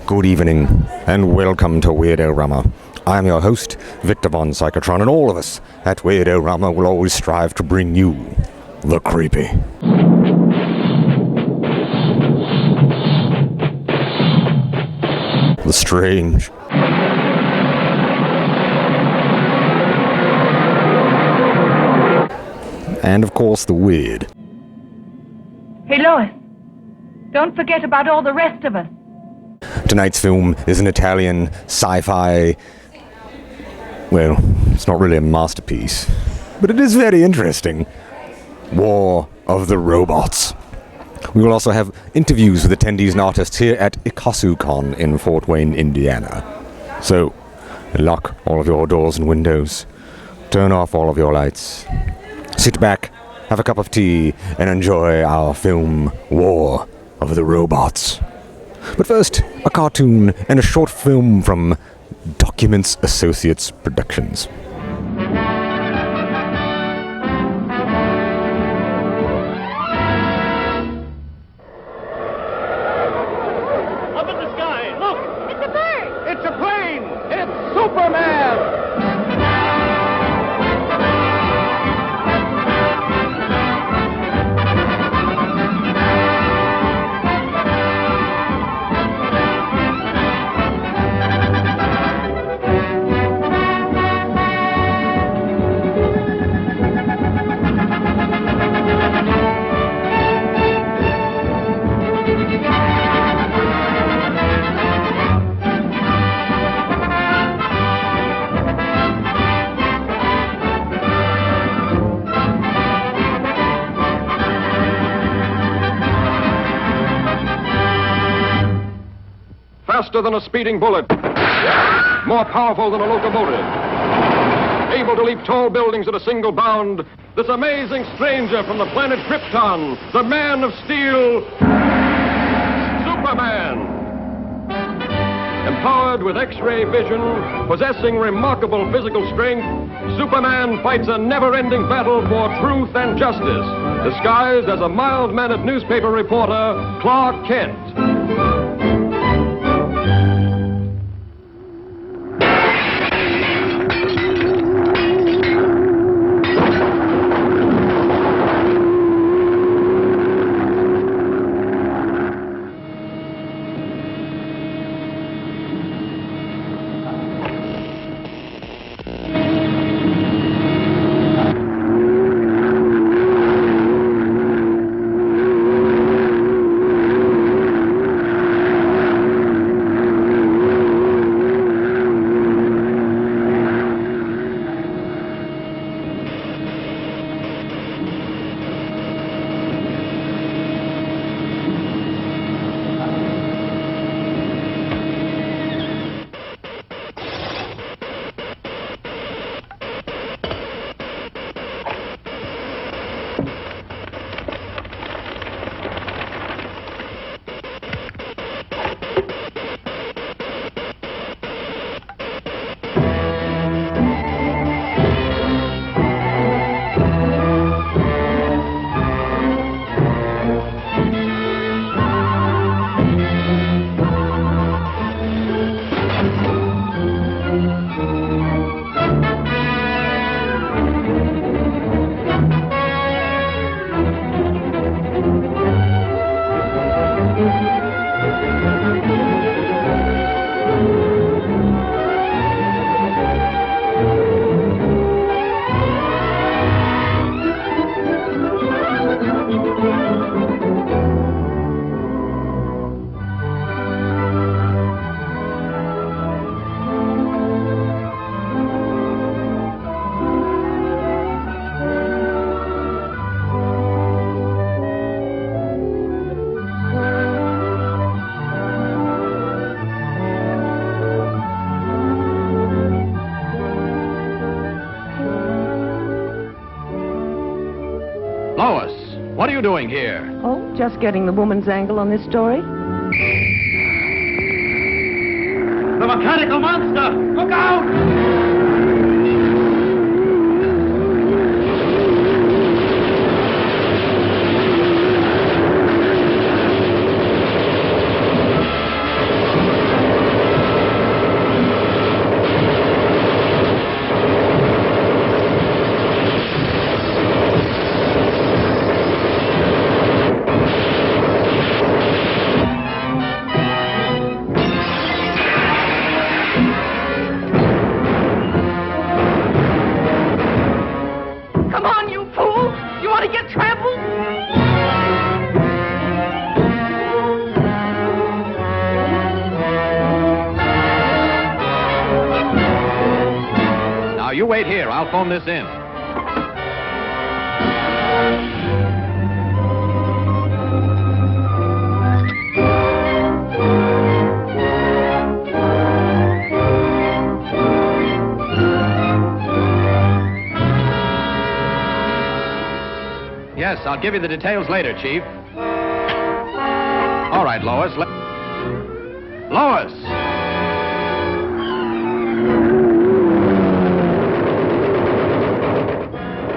Good evening, and welcome to Weird-O-Rama. I'm your host, Victor von Psychotron, and all of us at Weird-O-Rama will always strive to bring you the creepy. The strange. And of course, the weird. Hey, Lois, don't forget about all the rest of us. Tonight's film is an Italian sci-fi... Well, it's not really a masterpiece, but it is very interesting. War of the Robots. We will also have interviews with attendees and artists here at IkasuCon in Fort Wayne, Indiana. So, lock all of your doors and windows. Turn off all of your lights. Sit back, have a cup of tea, and enjoy our film, War of the Robots. But first, a cartoon and a short film from Documents Associates Productions. Up in the sky, look! It's a bird! It's a plane! It's Superman! Faster than a speeding bullet, more powerful than a locomotive, able to leap tall buildings at a single bound, this amazing stranger from the planet Krypton, the Man of Steel, Superman. Empowered with X-ray vision, possessing remarkable physical strength, Superman fights a never-ending battle for truth and justice, disguised as a mild-mannered newspaper reporter, Clark Kent. Lois, what are you doing here? Oh, just getting the woman's angle on this story. The mechanical monster! Look out! you fool! You want to get trampled? Now, you wait here. I'll phone this in. Yes, I'll give you the details later, Chief. All right, Lois. Lois!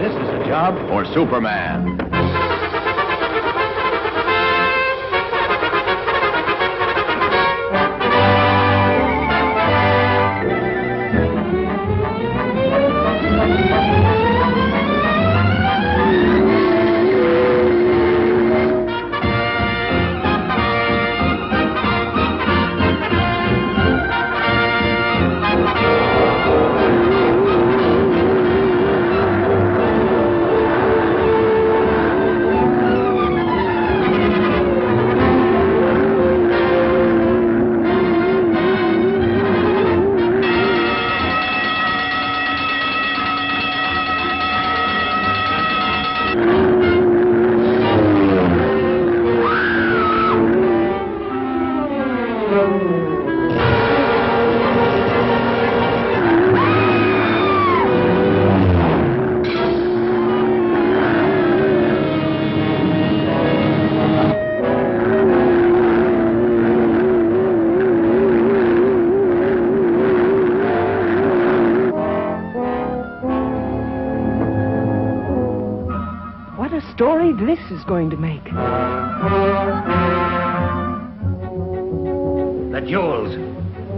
This is a job for Superman. Story this is going to make. The jewels.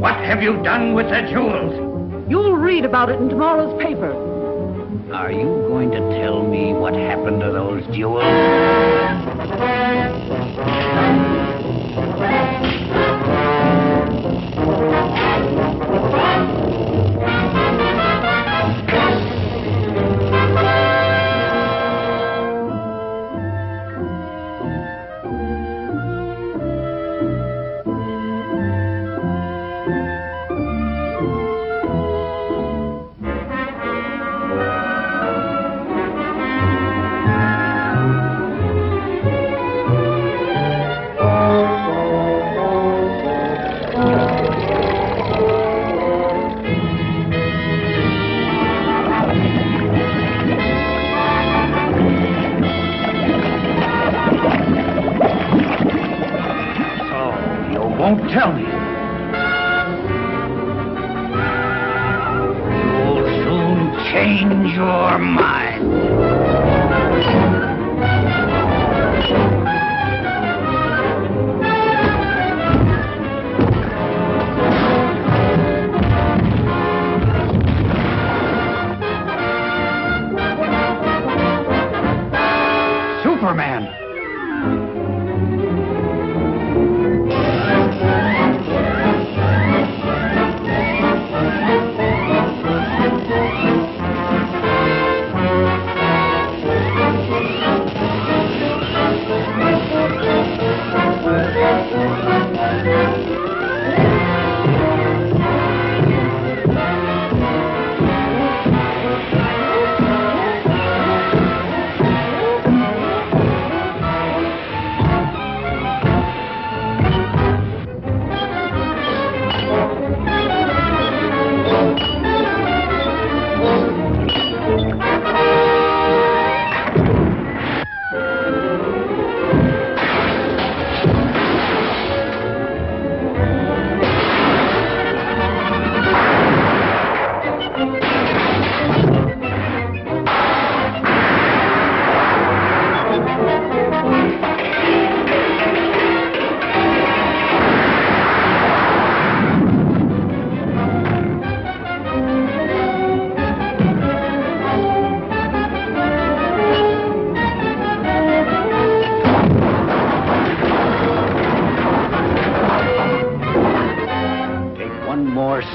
What have you done with the jewels? You'll read about it in tomorrow's paper. Are you going to tell me what happened to those jewels? Won't tell me. You'll soon change your mind. Superman!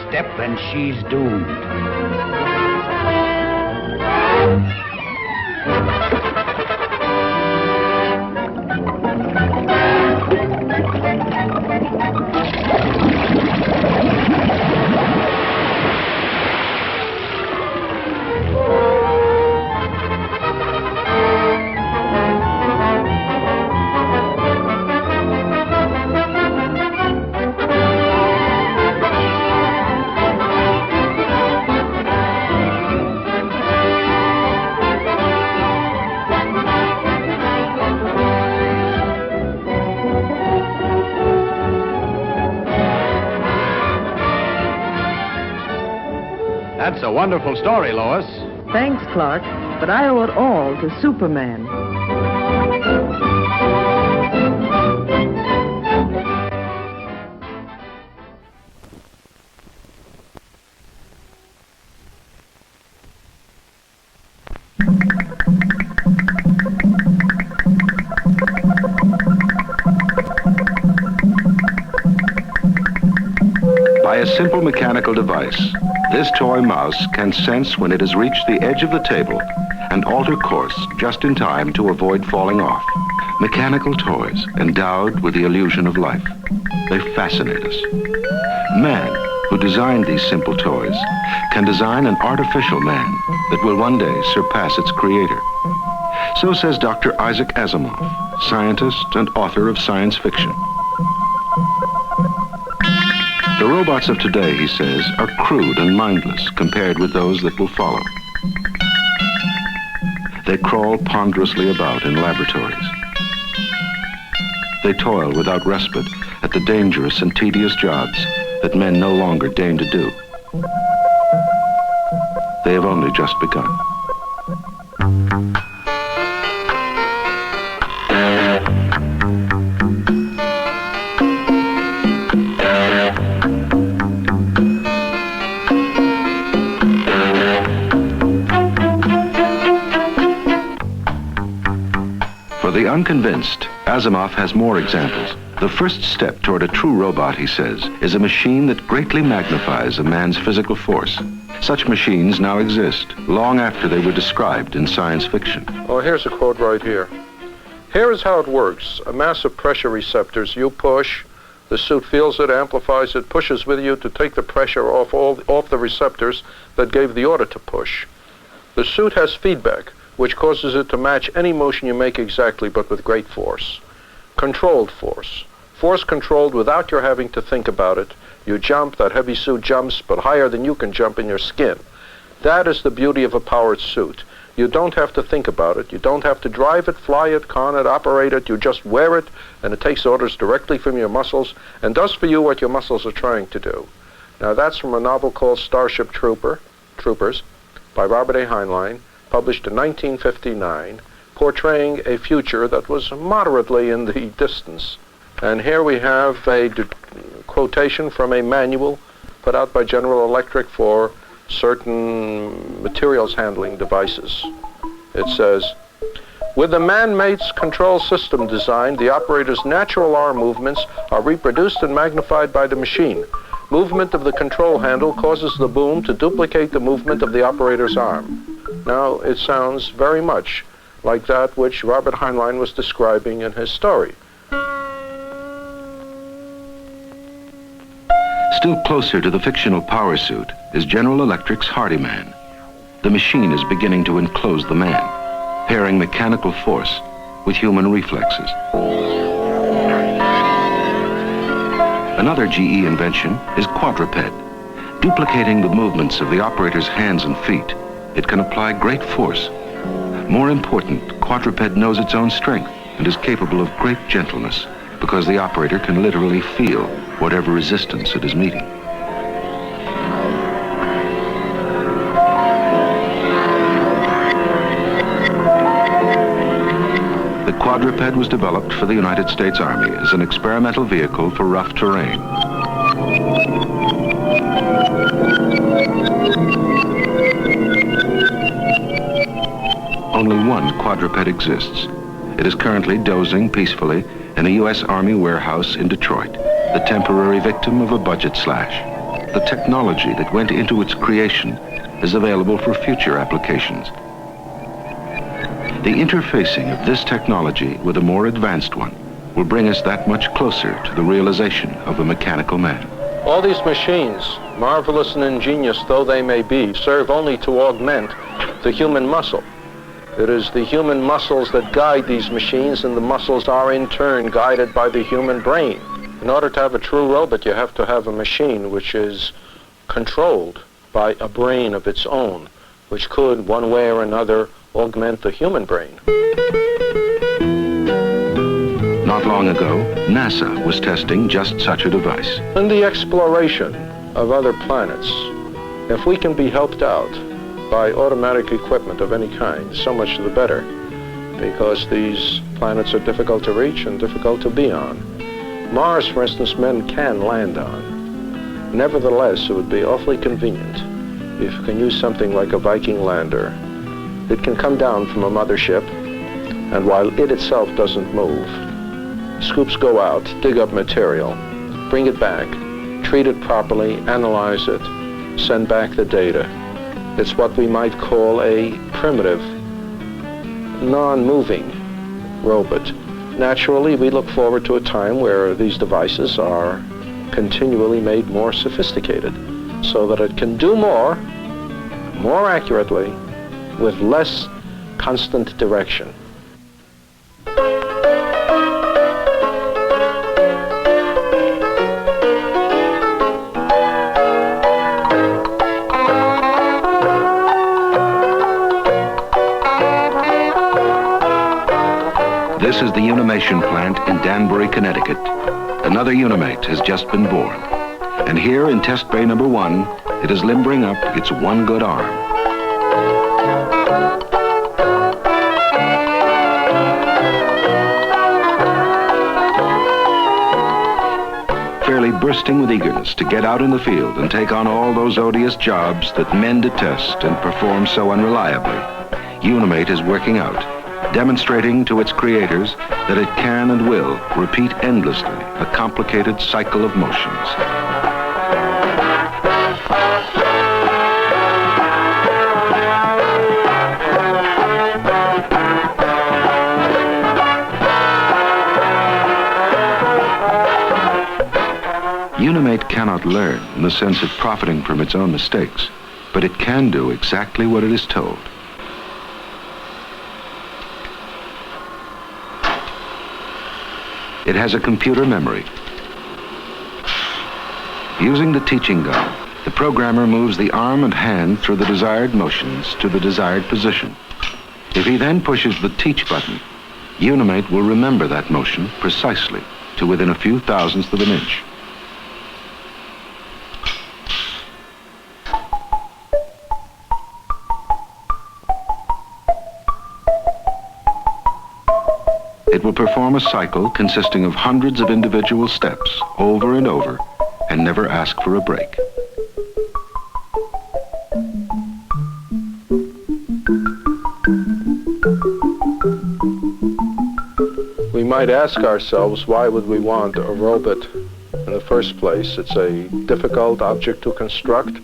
Step and she's doomed. That's a wonderful story, Lois. Thanks, Clark, but I owe it all to Superman. By a simple mechanical device, this toy mouse can sense when it has reached the edge of the table and alter course just in time to avoid falling off. Mechanical toys endowed with the illusion of life. They fascinate us. Man, who designed these simple toys, can design an artificial man that will one day surpass its creator. So says Dr. Isaac Asimov, scientist and author of science fiction. The robots of today, he says, are crude and mindless compared with those that will follow. They crawl ponderously about in laboratories. They toil without respite at the dangerous and tedious jobs that men no longer deign to do. They have only just begun. For the unconvinced, Asimov has more examples. The first step toward a true robot, he says, is a machine that greatly magnifies a man's physical force. Such machines now exist, long after they were described in science fiction. Well, here's a quote right here. Here is how it works. A mass of pressure receptors. You push, the suit feels it, amplifies it, pushes with you to take the pressure off the receptors that gave the order to push. The suit has feedback, which causes it to match any motion you make exactly, but with great force. Controlled force. Force controlled without your having to think about it. You jump, that heavy suit jumps, but higher than you can jump in your skin. That is the beauty of a powered suit. You don't have to think about it. You don't have to drive it, fly it, con it, operate it. You just wear it, and it takes orders directly from your muscles and does for you what your muscles are trying to do. Now, that's from a novel called Starship Troopers by Robert A. Heinlein, published in 1959, portraying a future that was moderately in the distance. And here we have a quotation from a manual put out by General Electric for certain materials handling devices. It says, with the man-mate's control system designed, the operator's natural arm movements are reproduced and magnified by the machine. Movement of the control handle causes the boom to duplicate the movement of the operator's arm. Now, it sounds very much like that which Robert Heinlein was describing in his story. Still closer to the fictional power suit is General Electric's Hardyman. The machine is beginning to enclose the man, pairing mechanical force with human reflexes. Another GE invention is Quadruped. Duplicating the movements of the operator's hands and feet, it can apply great force. More important, Quadruped knows its own strength and is capable of great gentleness because the operator can literally feel whatever resistance it is meeting. The Quadruped was developed for the United States Army as an experimental vehicle for rough terrain. Only one quadruped exists. It is currently dozing peacefully in a U.S. Army warehouse in Detroit, the temporary victim of a budget slash. The technology that went into its creation is available for future applications. The interfacing of this technology with a more advanced one will bring us that much closer to the realization of a mechanical man. All these machines, marvelous and ingenious though they may be, serve only to augment the human muscle. It is the human muscles that guide these machines, and the muscles are in turn guided by the human brain. In order to have a true robot, you have to have a machine which is controlled by a brain of its own, which could, one way or another, augment the human brain. Not long ago, NASA was testing just such a device. In the exploration of other planets, If we can be helped out by automatic equipment of any kind, so much the better, because these planets are difficult to reach and difficult to be on. Mars, for instance, men can land on. Nevertheless, it would be awfully convenient if you can use something like a Viking lander. It can come down from a mothership, and while it itself doesn't move, scoops go out, dig up material, bring it back, treat it properly, analyze it, send back the data. It's what we might call a primitive, non-moving robot. Naturally, we look forward to a time where these devices are continually made more sophisticated so that it can do more accurately, with less constant direction. This is the Unimation plant in Danbury, Connecticut. Another Unimate has just been born. And here in test bay number 1, it is limbering up its one good arm. Fairly bursting with eagerness to get out in the field and take on all those odious jobs that men detest and perform so unreliably, Unimate is working out, demonstrating to its creators that it can and will repeat endlessly a complicated cycle of motions. Unimate cannot learn in the sense of profiting from its own mistakes, but it can do exactly what it is told. It has a computer memory. Using the teaching gun, the programmer moves the arm and hand through the desired motions to the desired position. If he then pushes the teach button, Unimate will remember that motion precisely to within a few thousandths of an inch. It will perform a cycle consisting of hundreds of individual steps over and over and never ask for a break. We might ask ourselves, why would we want a robot in the first place? It's a difficult object to construct,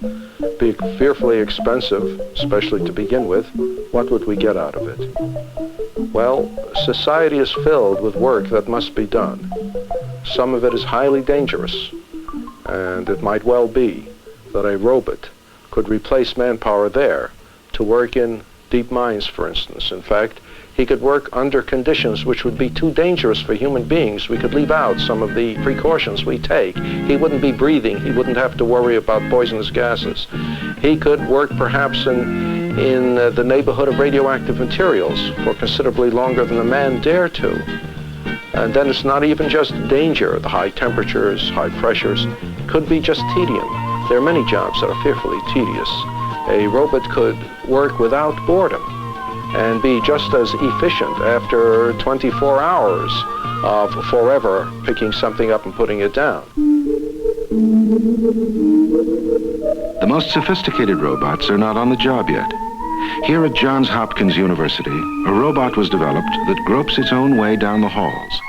be fearfully expensive, especially to begin with. What would we get out of it? Well, society is filled with work that must be done. Some of it is highly dangerous, and it might well be that a robot could replace manpower there to work in deep mines, for instance. In fact, he could work under conditions which would be too dangerous for human beings. We could leave out some of the precautions we take. He wouldn't be breathing. He wouldn't have to worry about poisonous gases. He could work perhaps in the neighborhood of radioactive materials for considerably longer than a man dare to. And then it's not even just danger, the high temperatures, high pressures. It could be just tedium. There are many jobs that are fearfully tedious. A robot could work without boredom and be just as efficient after 24 hours of forever picking something up and putting it down. The most sophisticated robots are not on the job yet. Here at Johns Hopkins University, a robot was developed that gropes its own way down the halls.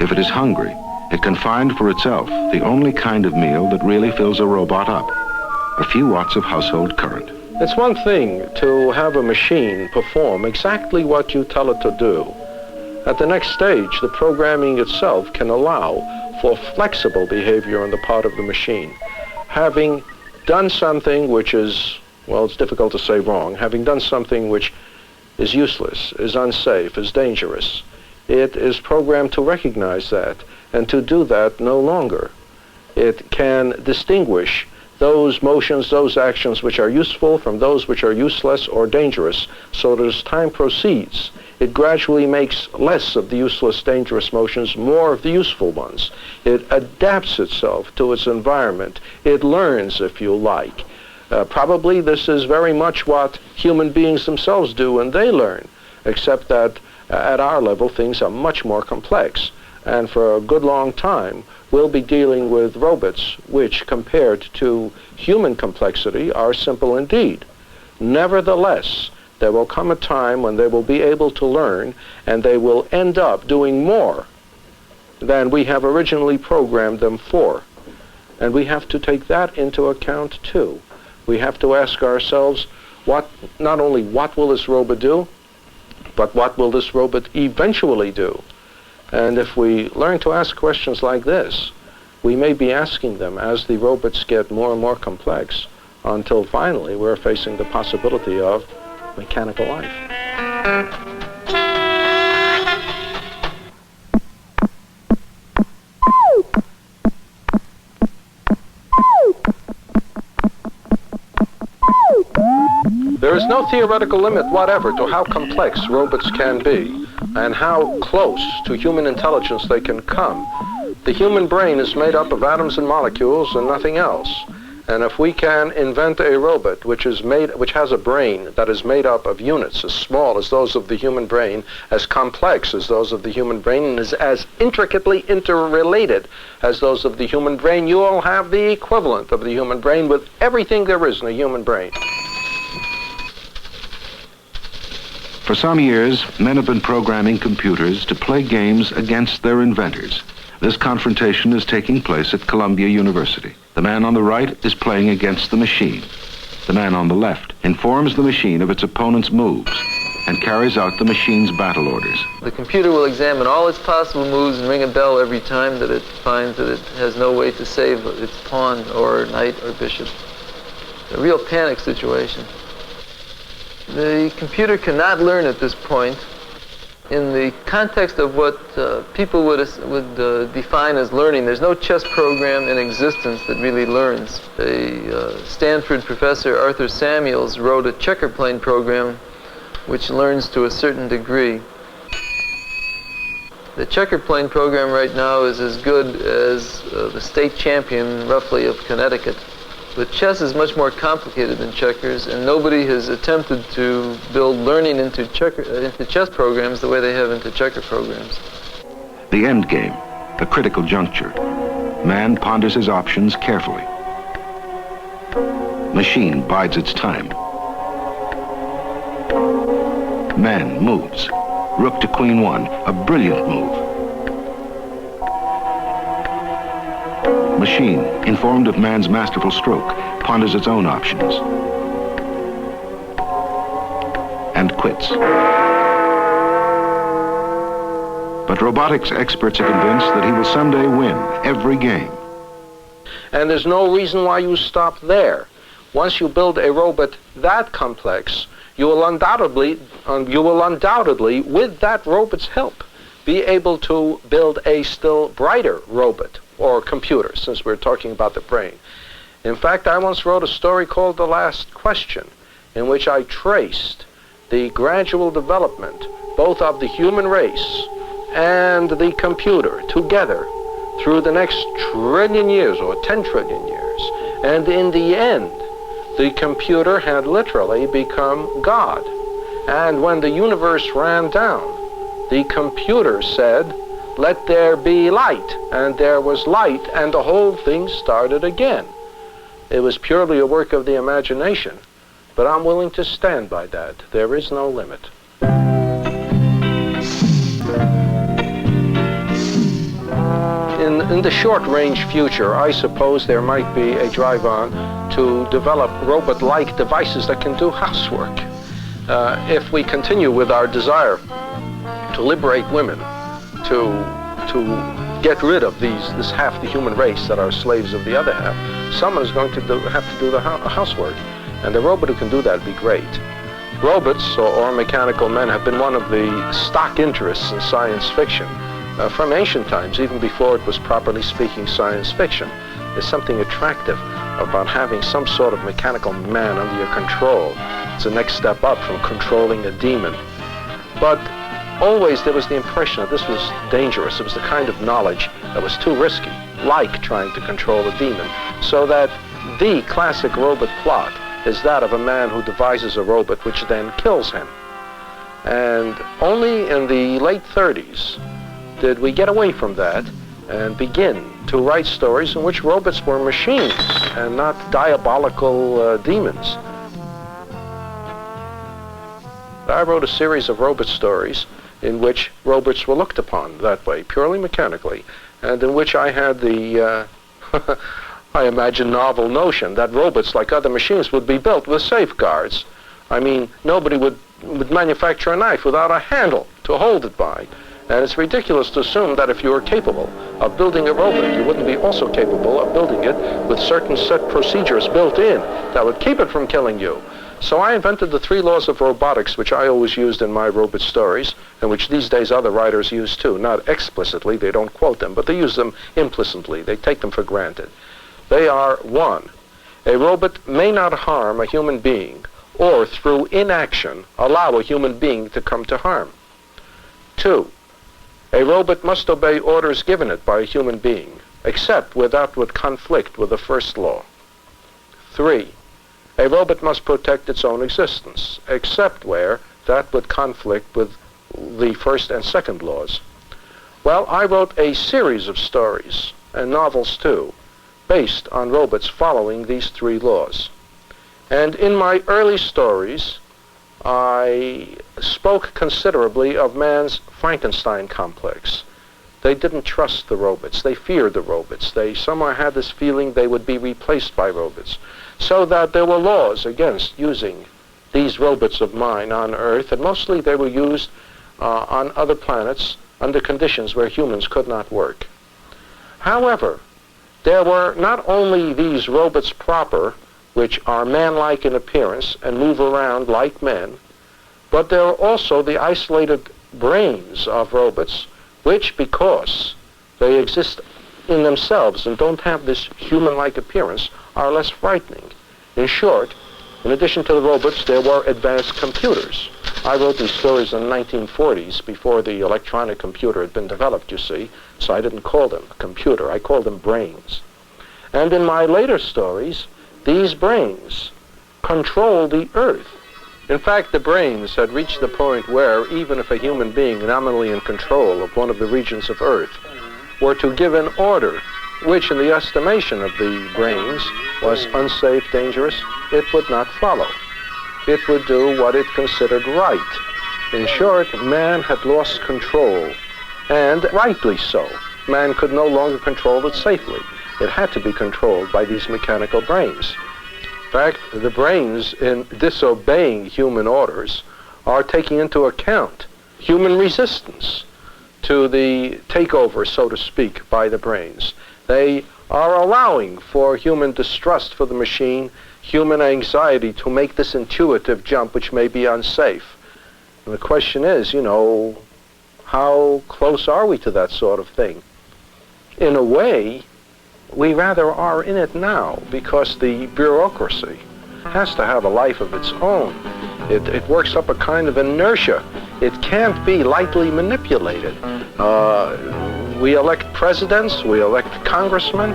If it is hungry, it can find for itself the only kind of meal that really fills a robot up: a few watts of household current. It's one thing to have a machine perform exactly what you tell it to do. At the next stage, the programming itself can allow for flexible behavior on the part of the machine. Having done something which is, well, it's difficult to say wrong, having done something which is useless, is unsafe, is dangerous, it is programmed to recognize that and to do that no longer. It can distinguish those motions, those actions which are useful from those which are useless or dangerous, so that as time proceeds, it gradually makes less of the useless, dangerous motions, more of the useful ones. It adapts itself to its environment. It learns, if you like. Probably this is very much what human beings themselves do when they learn, except that at our level things are much more complex. And for a good long time, we'll be dealing with robots which, compared to human complexity, are simple indeed. Nevertheless, there will come a time when they will be able to learn, and they will end up doing more than we have originally programmed them for. And we have to take that into account too. We have to ask ourselves, not only what will this robot do, but what will this robot eventually do? And if we learn to ask questions like this, we may be asking them as the robots get more and more complex, until finally we're facing the possibility of mechanical life. There is no theoretical limit whatever to how complex robots can be and how close to human intelligence they can come. The human brain is made up of atoms and molecules and nothing else. And if we can invent a robot which has a brain that is made up of units as small as those of the human brain, as complex as those of the human brain, and is as intricately interrelated as those of the human brain, you will have the equivalent of the human brain with everything there is in a human brain. For some years, men have been programming computers to play games against their inventors. This confrontation is taking place at Columbia University. The man on the right is playing against the machine. The man on the left informs the machine of its opponent's moves and carries out the machine's battle orders. The computer will examine all its possible moves and ring a bell every time that it finds that it has no way to save its pawn or knight or bishop. A real panic situation. The computer cannot learn at this point. In the context of what people would define as learning, there's no chess program in existence that really learns. A Stanford professor, Arthur Samuels, wrote a checker plane program which learns to a certain degree. The checker plane program right now is as good as the state champion, roughly, of Connecticut. But chess is much more complicated than checkers, and nobody has attempted to build learning into chess programs the way they have into checker programs. The end game, the critical juncture. Man ponders his options carefully. Machine bides its time. Man moves. Rook to queen 1, a brilliant move. Machine, informed of man's masterful stroke, ponders its own options and quits. But robotics experts are convinced that he will someday win every game. And there's no reason why you stop there. Once you build a robot that complex, you will undoubtedly, with that robot's help, be able to build a still brighter robot or computer, since we're talking about the brain. In fact, I once wrote a story called The Last Question, in which I traced the gradual development both of the human race and the computer together through the next trillion years, or 10 trillion years. And in the end, the computer had literally become God. And when the universe ran down, the computer said, "Let there be light," and there was light, and the whole thing started again. It was purely a work of the imagination, but I'm willing to stand by that. There is no limit. In the short-range future, I suppose there might be a drive-on to develop robot-like devices that can do housework. If we continue with our desire to liberate women, to get rid of this half the human race that are slaves of the other half, someone is going to have to do the housework. And the robot who can do that would be great. Robots, or mechanical men, have been one of the stock interests in science fiction. From ancient times, even before it was properly speaking science fiction. There's something attractive about having some sort of mechanical man under your control. It's the next step up from controlling a demon. But always there was the impression that this was dangerous. It was the kind of knowledge that was too risky, like trying to control a demon. So that the classic robot plot is that of a man who devises a robot which then kills him. And only in the late 30s did we get away from that and begin to write stories in which robots were machines and not diabolical demons. I wrote a series of robot stories in which robots were looked upon that way, purely mechanically, and in which I had the, I imagine, novel notion that robots, like other machines, would be built with safeguards. I mean, nobody would manufacture a knife without a handle to hold it by. And it's ridiculous to assume that if you were capable of building a robot, you wouldn't be also capable of building it with certain set procedures built in that would keep it from killing you. So I invented the 3 laws of robotics, which I always used in my robot stories, and which these days other writers use too. Not explicitly, they don't quote them, but they use them implicitly. They take them for granted. They are: 1, a robot may not harm a human being, or through inaction allow a human being to come to harm. 2, a robot must obey orders given it by a human being, except where that would conflict with the first law. 3, a robot must protect its own existence, except where that would conflict with the first and second laws. Well, I wrote a series of stories, and novels too, based on robots following these 3 laws. And in my early stories, I spoke considerably of man's Frankenstein complex. They didn't trust the robots. They feared the robots. They somehow had this feeling they would be replaced by robots. So that there were laws against using these robots of mine on Earth, and mostly they were used on other planets under conditions where humans could not work. However, there were not only these robots proper, which are man-like in appearance and move around like men, but there are also the isolated brains of robots, which, because they exist in themselves and don't have this human-like appearance, are less frightening. In short, in addition to the robots, there were advanced computers. I wrote these stories in the 1940s, before the electronic computer had been developed, you see, so I didn't call them a computer, I called them brains. And in my later stories, these brains control the Earth. In fact, the brains had reached the point where, even if a human being nominally in control of one of the regions of Earth were to give an order which, in the estimation of the brains, was unsafe, dangerous, it would not follow. It would do what it considered right. In short, man had lost control, and rightly so. Man could no longer control it safely. It had to be controlled by these mechanical brains. In fact, the brains, in disobeying human orders, are taking into account human resistance to the takeover, so to speak, by the brains. They are allowing for human distrust for the machine, human anxiety to make this intuitive jump, which may be unsafe. And the question is, you know, how close are we to that sort of thing? In a way, we rather are in it now, because the bureaucracy has to have a life of its own. It works up a kind of inertia. It can't be lightly manipulated. We elect presidents, we elect congressmen,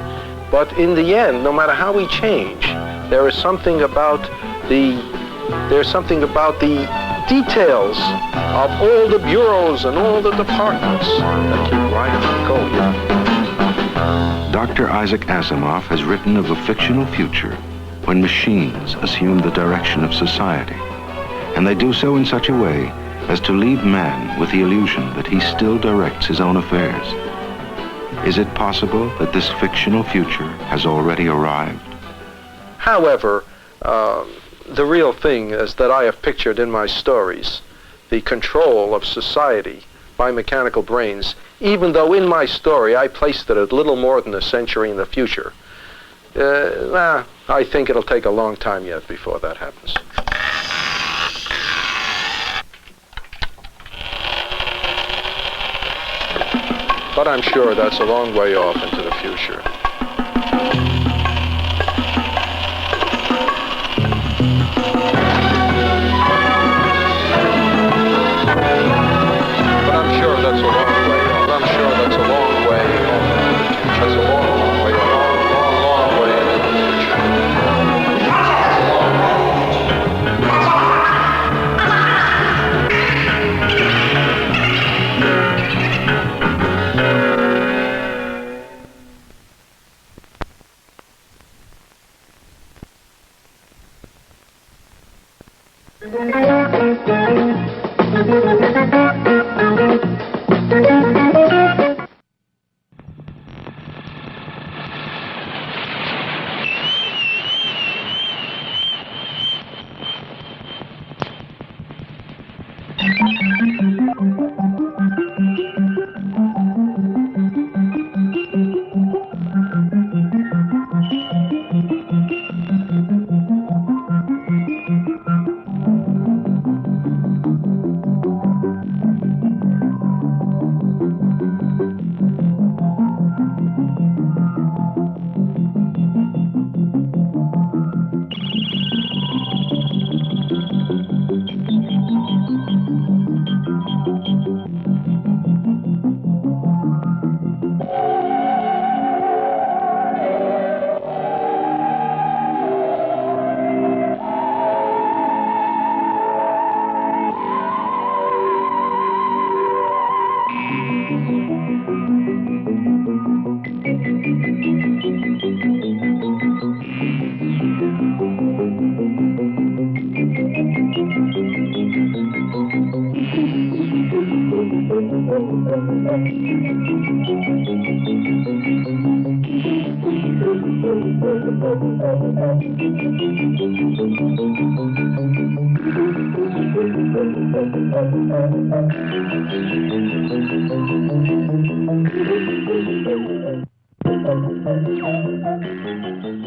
but in the end, no matter how we change, there is something about the details of all the bureaus and all the departments that keep right on going. Dr. Isaac Asimov has written of a fictional future when machines assume the direction of society, and they do so in such a way as to leave man with the illusion that he still directs his own affairs. Is it possible that this fictional future has already arrived? However, the real thing is that I have pictured in my stories the control of society by mechanical brains, even though in my story I placed it at little more than a century in the future. I think it'll take a long time yet before that happens. But I'm sure that's a long way off into the future. But I'm sure that's a long way off. I'm sure that's a long way off into the future. That's a long way, a long way into the future.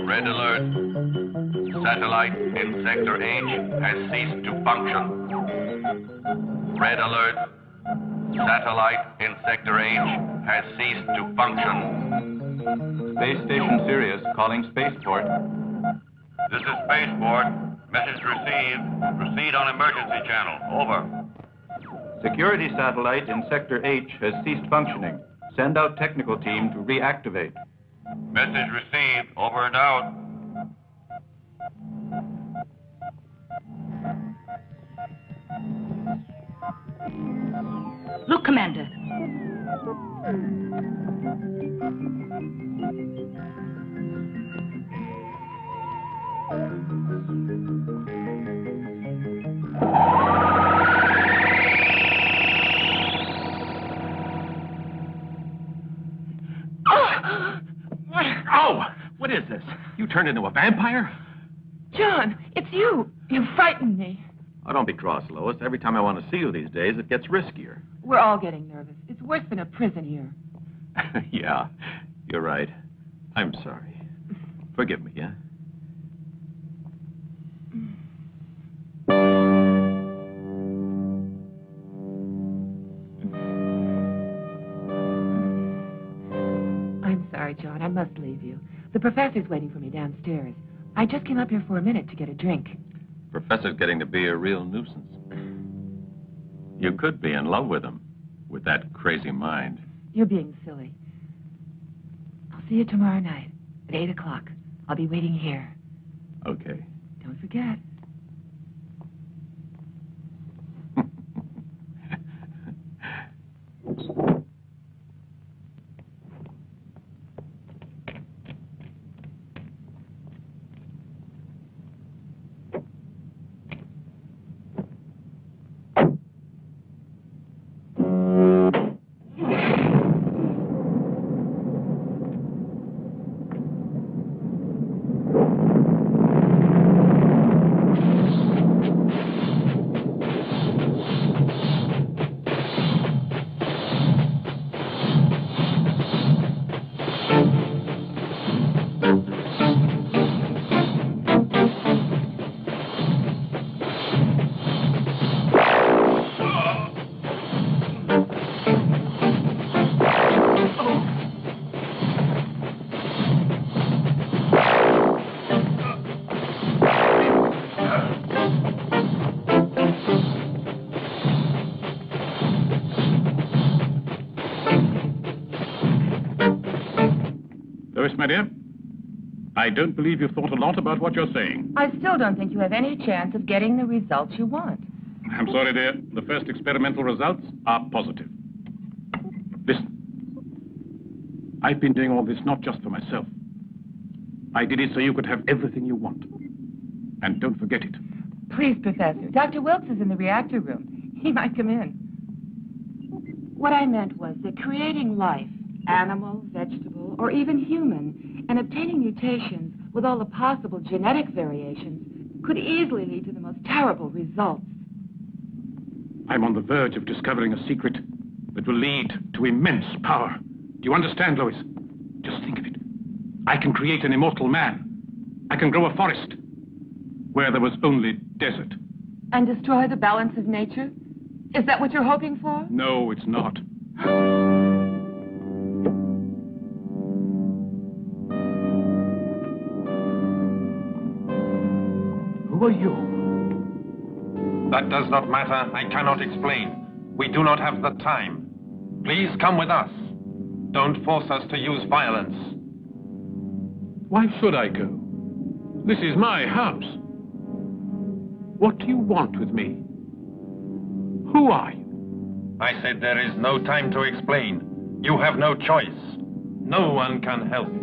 Red alert. Satellite in Sector H has ceased to function. Red alert. Satellite in Sector H has ceased to function. Space Station Sirius calling Spaceport. This is Spaceport. Message received. Proceed on emergency channel. Over. Security satellite in Sector H has ceased functioning. Send out technical team to reactivate. Message received. Over and out. Look, Commander. Oh! What is this? You turned into a vampire? John, it's you. You frightened me. Oh, don't be cross, Lois. Every time I want to see you these days, it gets riskier. We're all getting nervous. It's worse than a prison here. Yeah, you're right. I'm sorry. Forgive me, yeah? I'm sorry, John. I must leave you. The professor's waiting for me downstairs. I just came up here for a minute to get a drink. Professor's getting to be a real nuisance. You could be in love with him, with that crazy mind. You're being silly. I'll see you tomorrow night at 8 o'clock. I'll be waiting here. Okay. Don't forget. Lois, my dear, I don't believe you've thought a lot about what you're saying. I still don't think you have any chance of getting the results you want. I'm sorry, dear. The first experimental results are positive. Listen. I've been doing all this not just for myself. I did it so you could have everything you want. And don't forget it. Please, Professor. Dr. Wilkes is in the reactor room. He might come in. What I meant was that creating life, animal, vegetable, or even human, and obtaining mutations with all the possible genetic variations could easily lead to the most terrible results. I'm on the verge of discovering a secret that will lead to immense power. Do you understand, Lois? Just think of it. I can create an immortal man. I can grow a forest where there was only desert. And destroy the balance of nature? Is that what you're hoping for? No, it's not. Who are you? That does not matter. I cannot explain. We do not have the time. Please come with us. Don't force us to use violence. Why should I go? This is my house. What do you want with me? Who are you? I said there is no time to explain. You have no choice. No one can help you.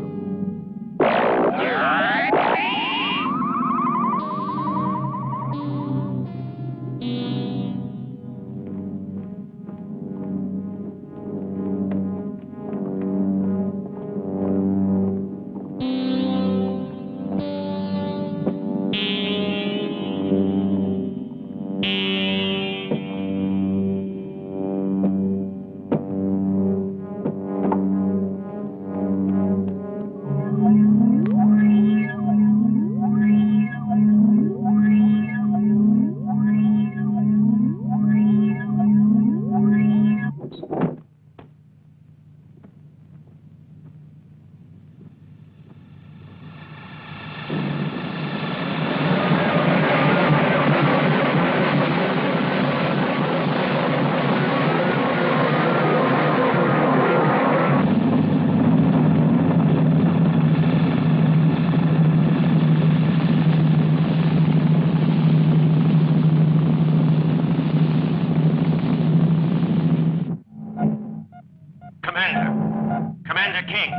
Commander King.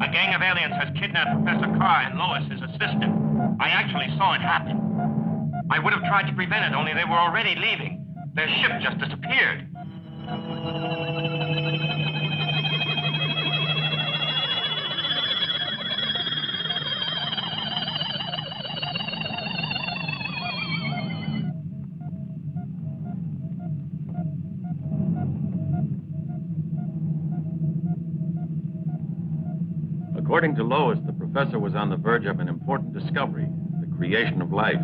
A gang of aliens has kidnapped Professor Carr and Lois, his assistant. I actually saw it happen. I would have tried to prevent it, only they were already leaving. Their ship just disappeared. According to Lois, the professor was on the verge of an important discovery, the creation of life.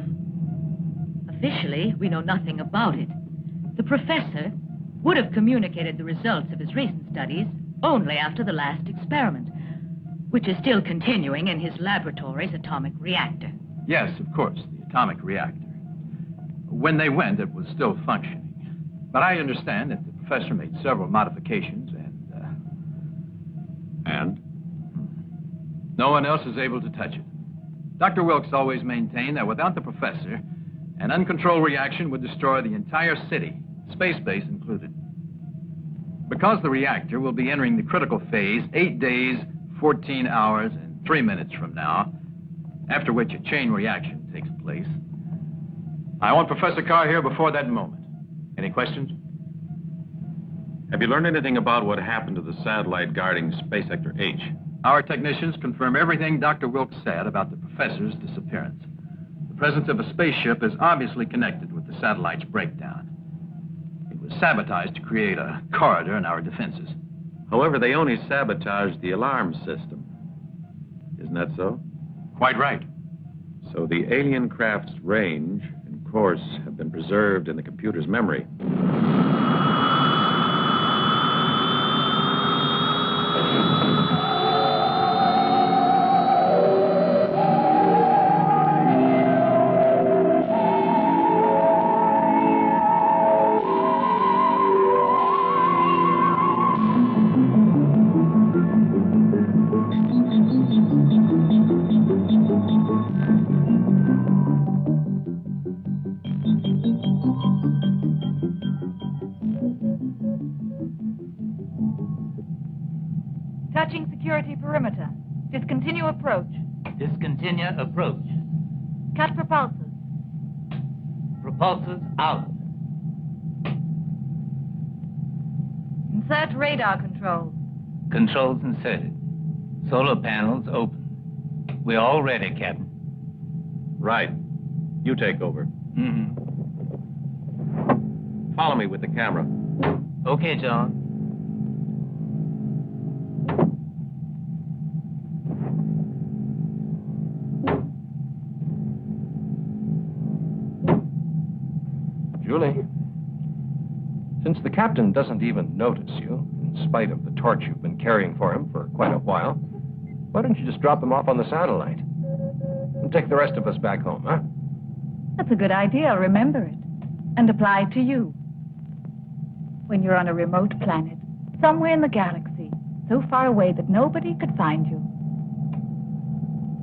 Officially, we know nothing about it. The professor would have communicated the results of his recent studies only after the last experiment, which is still continuing in his laboratory's atomic reactor. Yes, of course, the atomic reactor. When they went, it was still functioning. But I understand that the professor made several modifications and no one else is able to touch it. Dr. Wilkes always maintained that without the professor, an uncontrolled reaction would destroy the entire city, space base included. Because the reactor will be entering the critical phase 8 days, 14 hours, and 3 minutes from now, after which a chain reaction takes place, I want Professor Carr here before that moment. Any questions? Have you learned anything about what happened to the satellite guarding Space Sector H? Our technicians confirm everything Dr. Wilkes said about the professor's disappearance. The presence of a spaceship is obviously connected with the satellite's breakdown. It was sabotaged to create a corridor in our defenses. However, they only sabotaged the alarm system. Isn't that so? Quite right. So the alien craft's range and course have been preserved in the computer's memory. Touching security perimeter. Discontinue approach. Discontinue approach. Cut propulsors. Propulsors out. Insert radar controls. Controls inserted. Solar panels open. We're all ready, Captain. Right. You take over. Mm-hmm. Follow me with the camera. Okay, John. Julie, since the captain doesn't even notice you, in spite of the torch you've been carrying for him for quite a while, why don't you just drop him off on the satellite? And take the rest of us back home, huh? That's a good idea. Remember it. And apply it to you. When you're on a remote planet, somewhere in the galaxy, so far away that nobody could find you.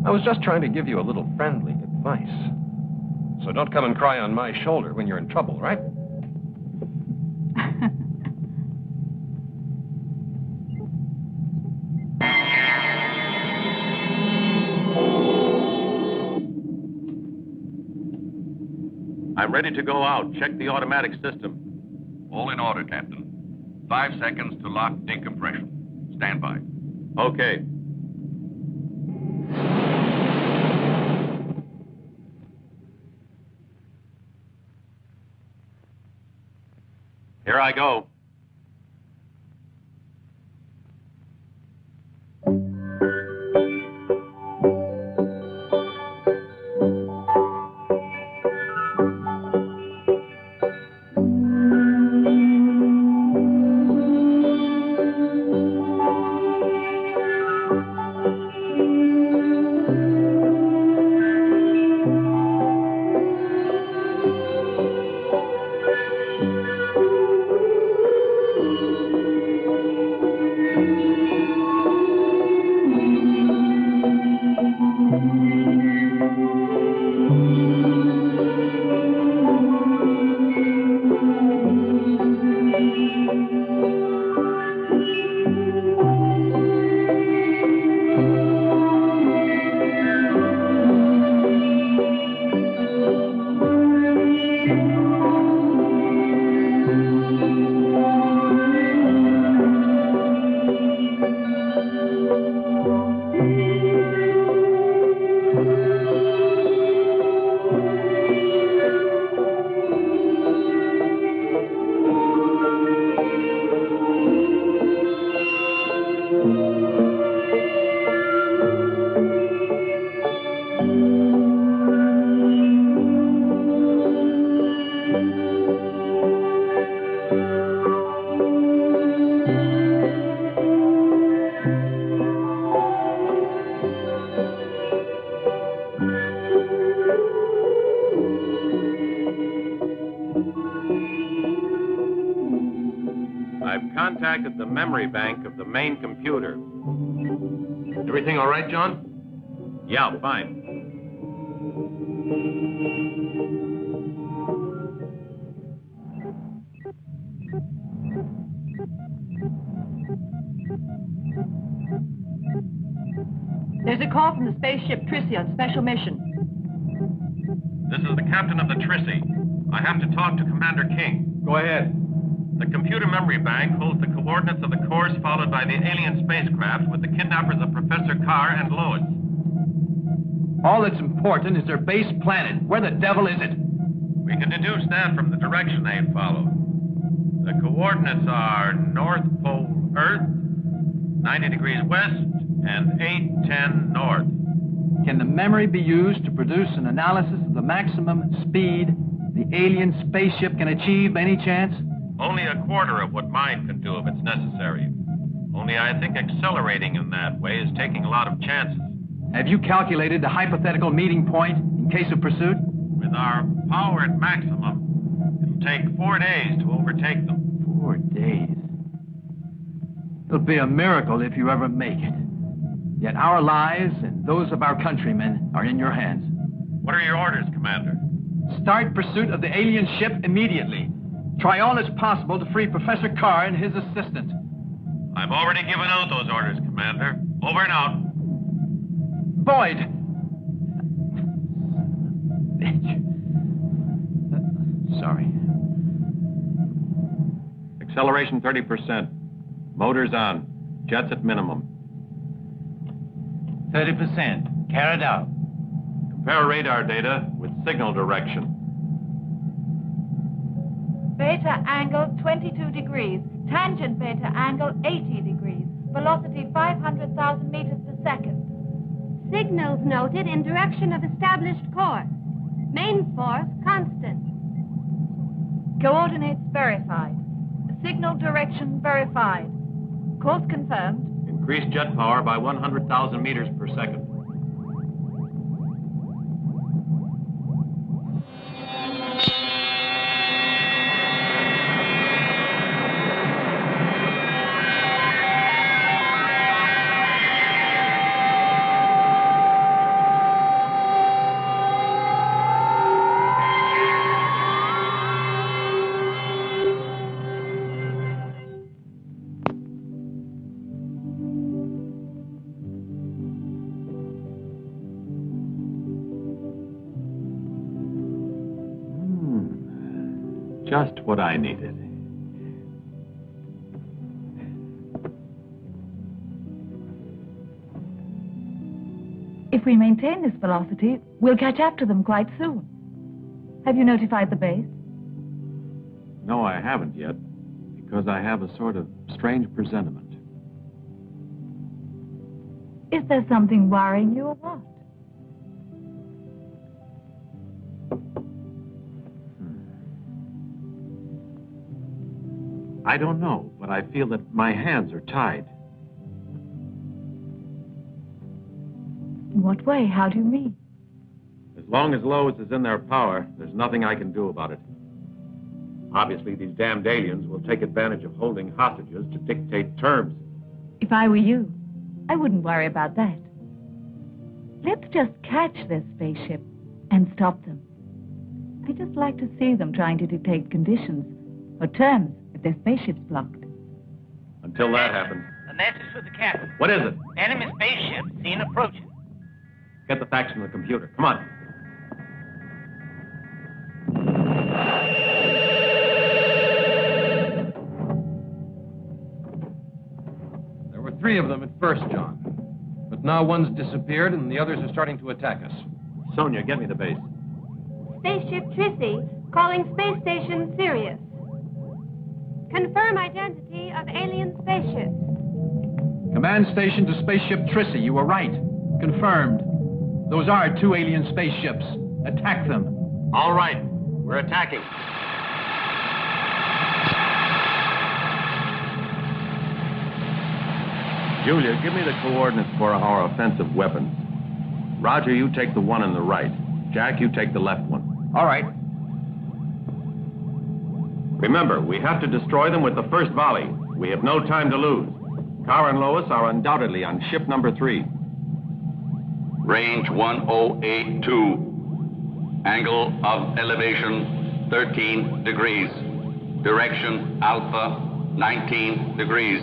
I was just trying to give you a little friendly advice. So don't come and cry on my shoulder when you're in trouble, right? I'm ready to go out. Check the automatic system. All in order, Captain. 5 seconds to lock decompression. Stand by. Okay. Here I go. disconnected the memory bank of the main computer. Everything all right, John? Yeah, fine. There's a call from the spaceship Trissy on special mission. This is the captain of the Trissy. I have to talk to Commander King. Go ahead. The computer memory bank holds the coordinates of the course followed by the alien spacecraft with the kidnappers of Professor Carr and Lois. All that's important is their base planet. Where the devil is it? We can deduce that from the direction they followed. The coordinates are North Pole Earth, 90 degrees west, and 810 north. Can the memory be used to produce an analysis of the maximum speed the alien spaceship can achieve, any chance? Only a quarter of what mine can do if it's necessary. Only I think accelerating in that way is taking a lot of chances. Have you calculated the hypothetical meeting point in case of pursuit? With our power at maximum, it'll take 4 days to overtake them. 4 days? It'll be a miracle if you ever make it. Yet our lives and those of our countrymen are in your hands. What are your orders, Commander? Start pursuit of the alien ship immediately. Try all that's possible to free Professor Carr and his assistant. I've already given out those orders, Commander. Over and out. Boyd! Sorry. Acceleration 30%. Motors on. Jets at minimum. 30%. Carried out. Compare radar data with signal direction. Beta angle 22 degrees. Tangent beta angle 80 degrees. Velocity 500,000 meters per second. Signals noted in direction of established course. Main force constant. Coordinates verified. Signal direction verified. Course confirmed. Increase jet power by 100,000 meters per second. Just what I needed. If we maintain this velocity, we'll catch up to them quite soon. Have you notified the base? No, I haven't yet, because I have a sort of strange presentiment. Is there something worrying you or what? I don't know, but I feel that my hands are tied. In what way? How do you mean? As long as Lois is in their power, there's nothing I can do about it. Obviously, these damned aliens will take advantage of holding hostages to dictate terms. If I were you, I wouldn't worry about that. Let's just catch their spaceship and stop them. I just like to see them trying to dictate conditions or terms if their spaceship's blocked. Until that happens. A message for the captain. What is it? Enemy spaceship seen approaching. Get the facts from the computer. Come on. There were 3 of them at first, John. But now one's disappeared and the others are starting to attack us. Sonia, get me the base. Spaceship Trissy, calling space station Sirius. Confirm identity of alien spaceship. Command station to spaceship Trissy, you were right. Confirmed. Those are 2 alien spaceships. Attack them. All right. We're attacking. Julia, give me the coordinates for our offensive weapons. Roger, you take the one on the right. Jack, you take the left one. All right. Remember, we have to destroy them with the first volley. We have no time to lose. Carr and Lois are undoubtedly on ship number 3. Range 1082. Angle of elevation 13 degrees. Direction Alpha 19 degrees.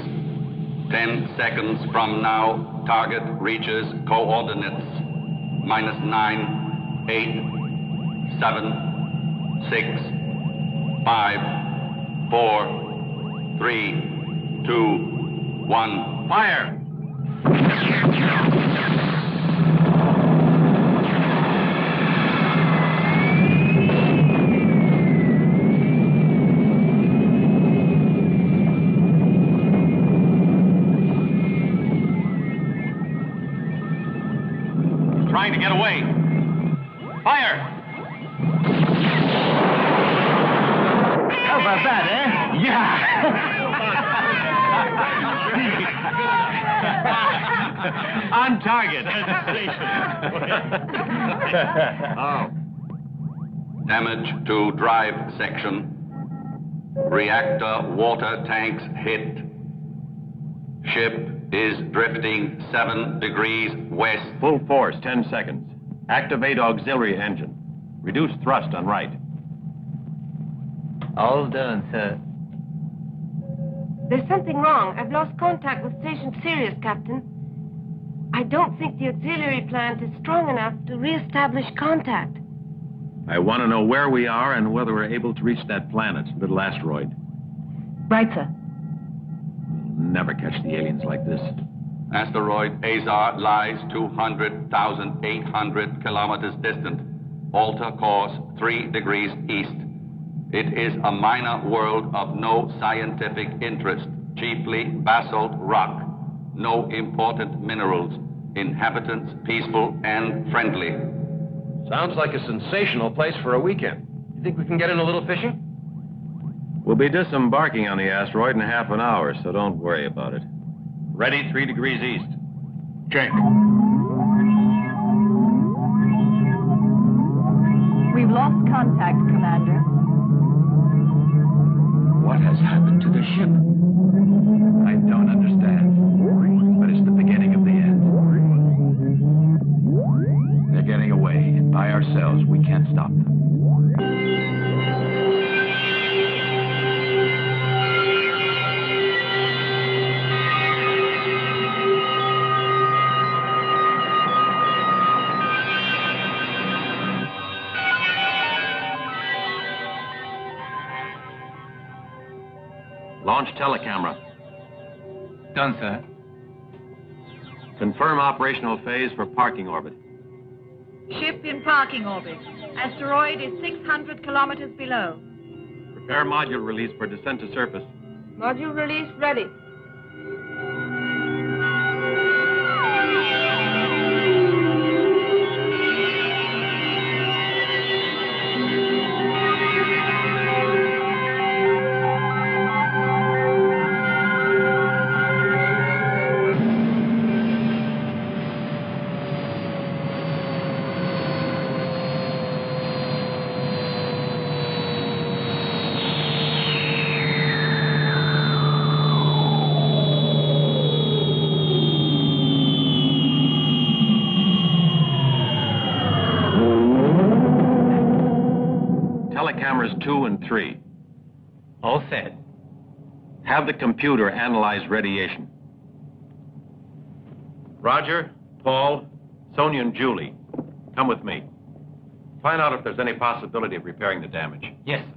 10 seconds from now, target reaches coordinates -9, 8, 7, 6, 5, 4, 3, 2, 1. Fire! Trying to get away. Fire! How about that, eh? Yeah! On target. Oh. Damage to drive section. Reactor water tanks hit. Ship is drifting 7 degrees west. Full force, 10 seconds. Activate auxiliary engine. Reduce thrust on right. All done, sir. There's something wrong. I've lost contact with Station Sirius, Captain. I don't think the auxiliary plant is strong enough to re-establish contact. I want to know where we are and whether we're able to reach that planet, little asteroid. Right, sir. We'll never catch the aliens like this. Asteroid Azar lies 200,800 kilometers distant. Alter course 3 degrees east. It is a minor world of no scientific interest, chiefly basalt rock. No important minerals. Inhabitants peaceful and friendly. Sounds like a sensational place for a weekend. You think we can get in a little fishing? We'll be disembarking on the asteroid in half an hour, so don't worry about it. Ready 3 degrees east. Check. We've lost contact, Commander. What has happened to the ship? I don't understand. But it's the beginning of the end. They're getting away, and by ourselves, we can't stop them. Launch telecamera. Done, sir. Confirm operational phase for parking orbit. Ship in parking orbit. Asteroid is 600 kilometers below. Prepare module release for descent to surface. Module release ready. Telecameras 2 and 3. All set. Have the computer analyze radiation. Roger, Paul, Sonia, and Julie, come with me. Find out if there's any possibility of repairing the damage. Yes, sir.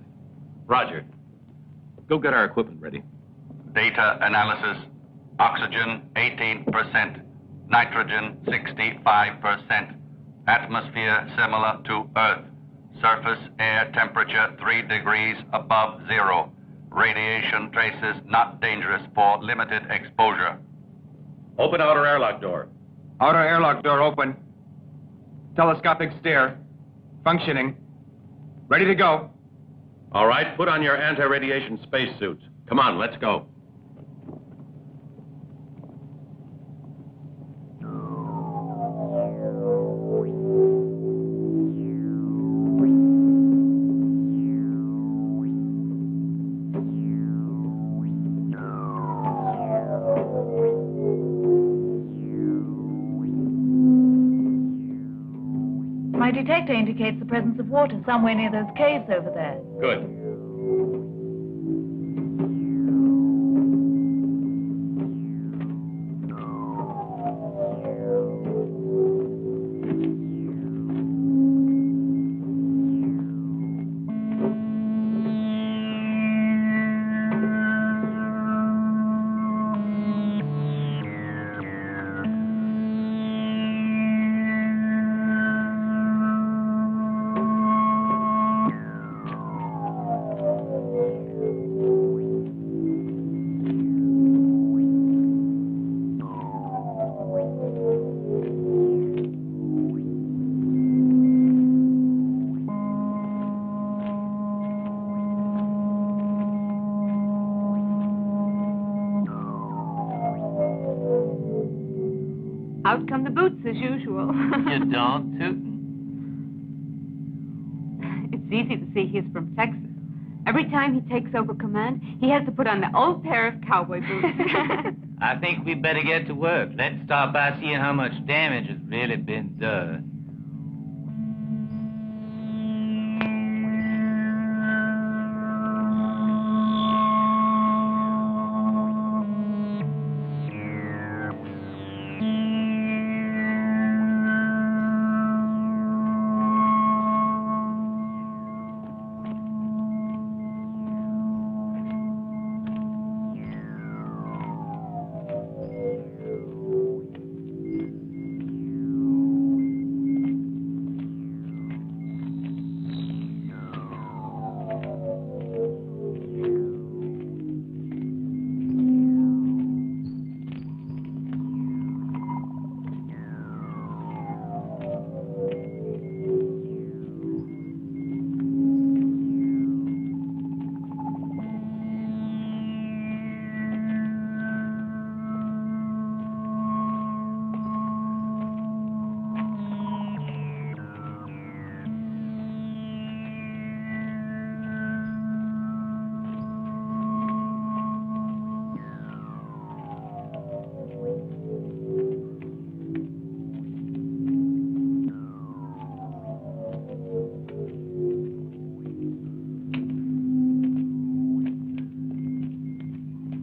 Roger. Go get our equipment ready. Data analysis. Oxygen 18%. Nitrogen 65%. Atmosphere similar to Earth. Surface air temperature 3 degrees above zero. Radiation traces not dangerous for limited exposure. Open outer airlock door. Outer airlock door open. Telescopic stair. Functioning. Ready to go. All right, put on your anti-radiation spacesuits. Come on, let's go. My detector indicates the presence of water somewhere near those caves over there. Good. Out come the boots as usual. You don't, Tootin'. It's easy to see he's from Texas. Every time he takes over command, he has to put on the old pair of cowboy boots. I think we better get to work. Let's start by seeing how much damage has really been done.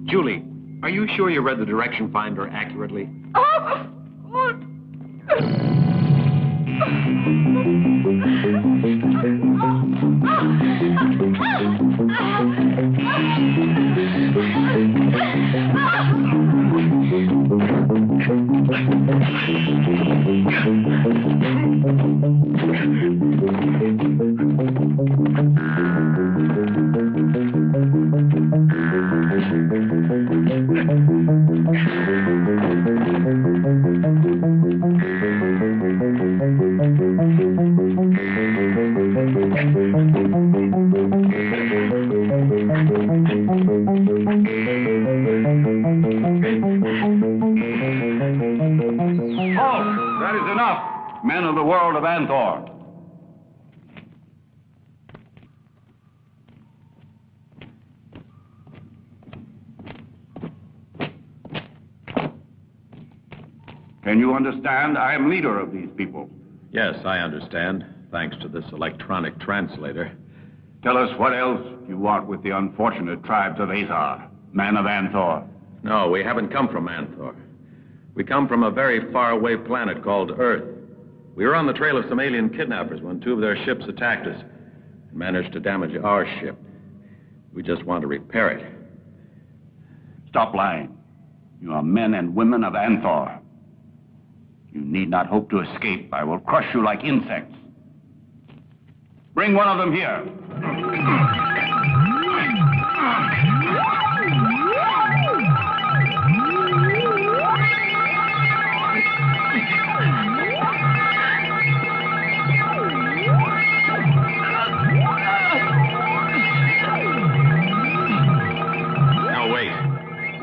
Julie, are you sure you read the direction finder accurately? Oh, God. Men of the world of Anthor. Can you understand? I am leader of these people. Yes, I understand, thanks to this electronic translator. Tell us what else you want with the unfortunate tribes of Azar, men of Anthor. No, we haven't come from Anthor. We come from a very faraway planet called Earth. We were on the trail of some alien kidnappers when two of their ships attacked us and managed to damage our ship. We just want to repair it. Stop lying. You are men and women of Anthor. You need not hope to escape. I will crush you like insects. Bring one of them here.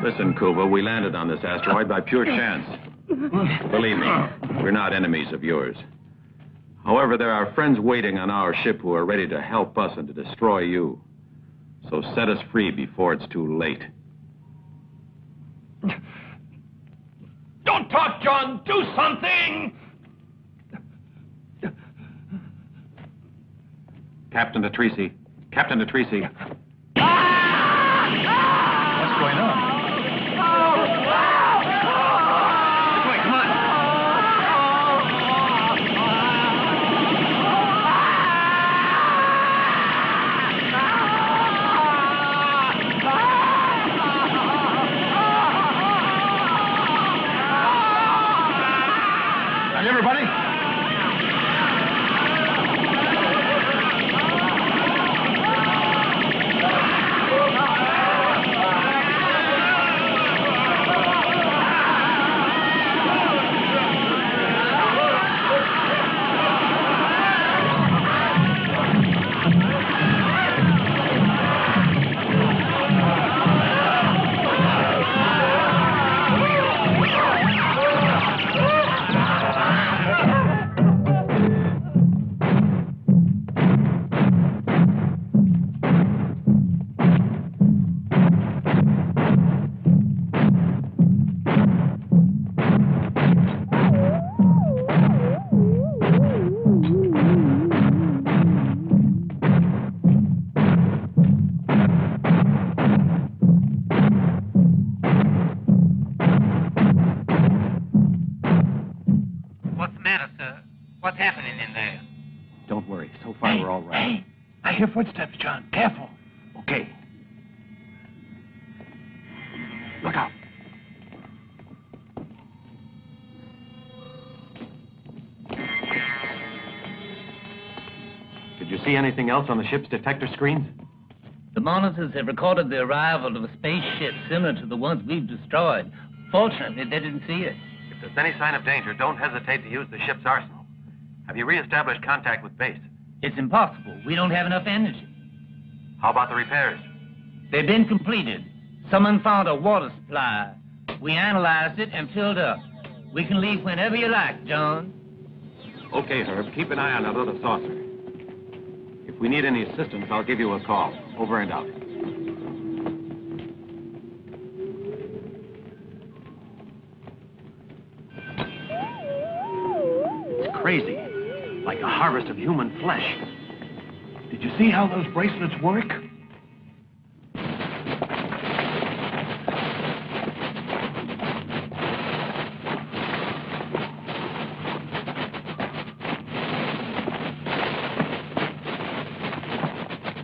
Listen, Kuva, we landed on this asteroid by pure chance. Believe me, we're not enemies of yours. However, there are friends waiting on our ship who are ready to help us and to destroy you. So set us free before it's too late. Don't talk, John! Do something! Captain Atrisi. Captain Atrisi. What's going on? This way, come on. Hi, everybody. What's happening in there? Don't worry. So far, we're all right. Hey, I hear footsteps, John. Careful. Okay. Look out. Did you see anything else on the ship's detector screens? The monitors have recorded the arrival of a spaceship similar to the ones we've destroyed. Fortunately, they didn't see it. If there's any sign of danger, don't hesitate to use the ship's arsenal. Have you reestablished contact with base? It's impossible. We don't have enough energy. How about the repairs? They've been completed. Someone found a water supply. We analyzed it and filled up. We can leave whenever you like, John. Okay, Herb. Keep an eye on that other saucer. If we need any assistance, I'll give you a call. Over and out. It's crazy. Like a harvest of human flesh. Did you see how those bracelets work?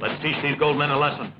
Let's teach these gold men a lesson.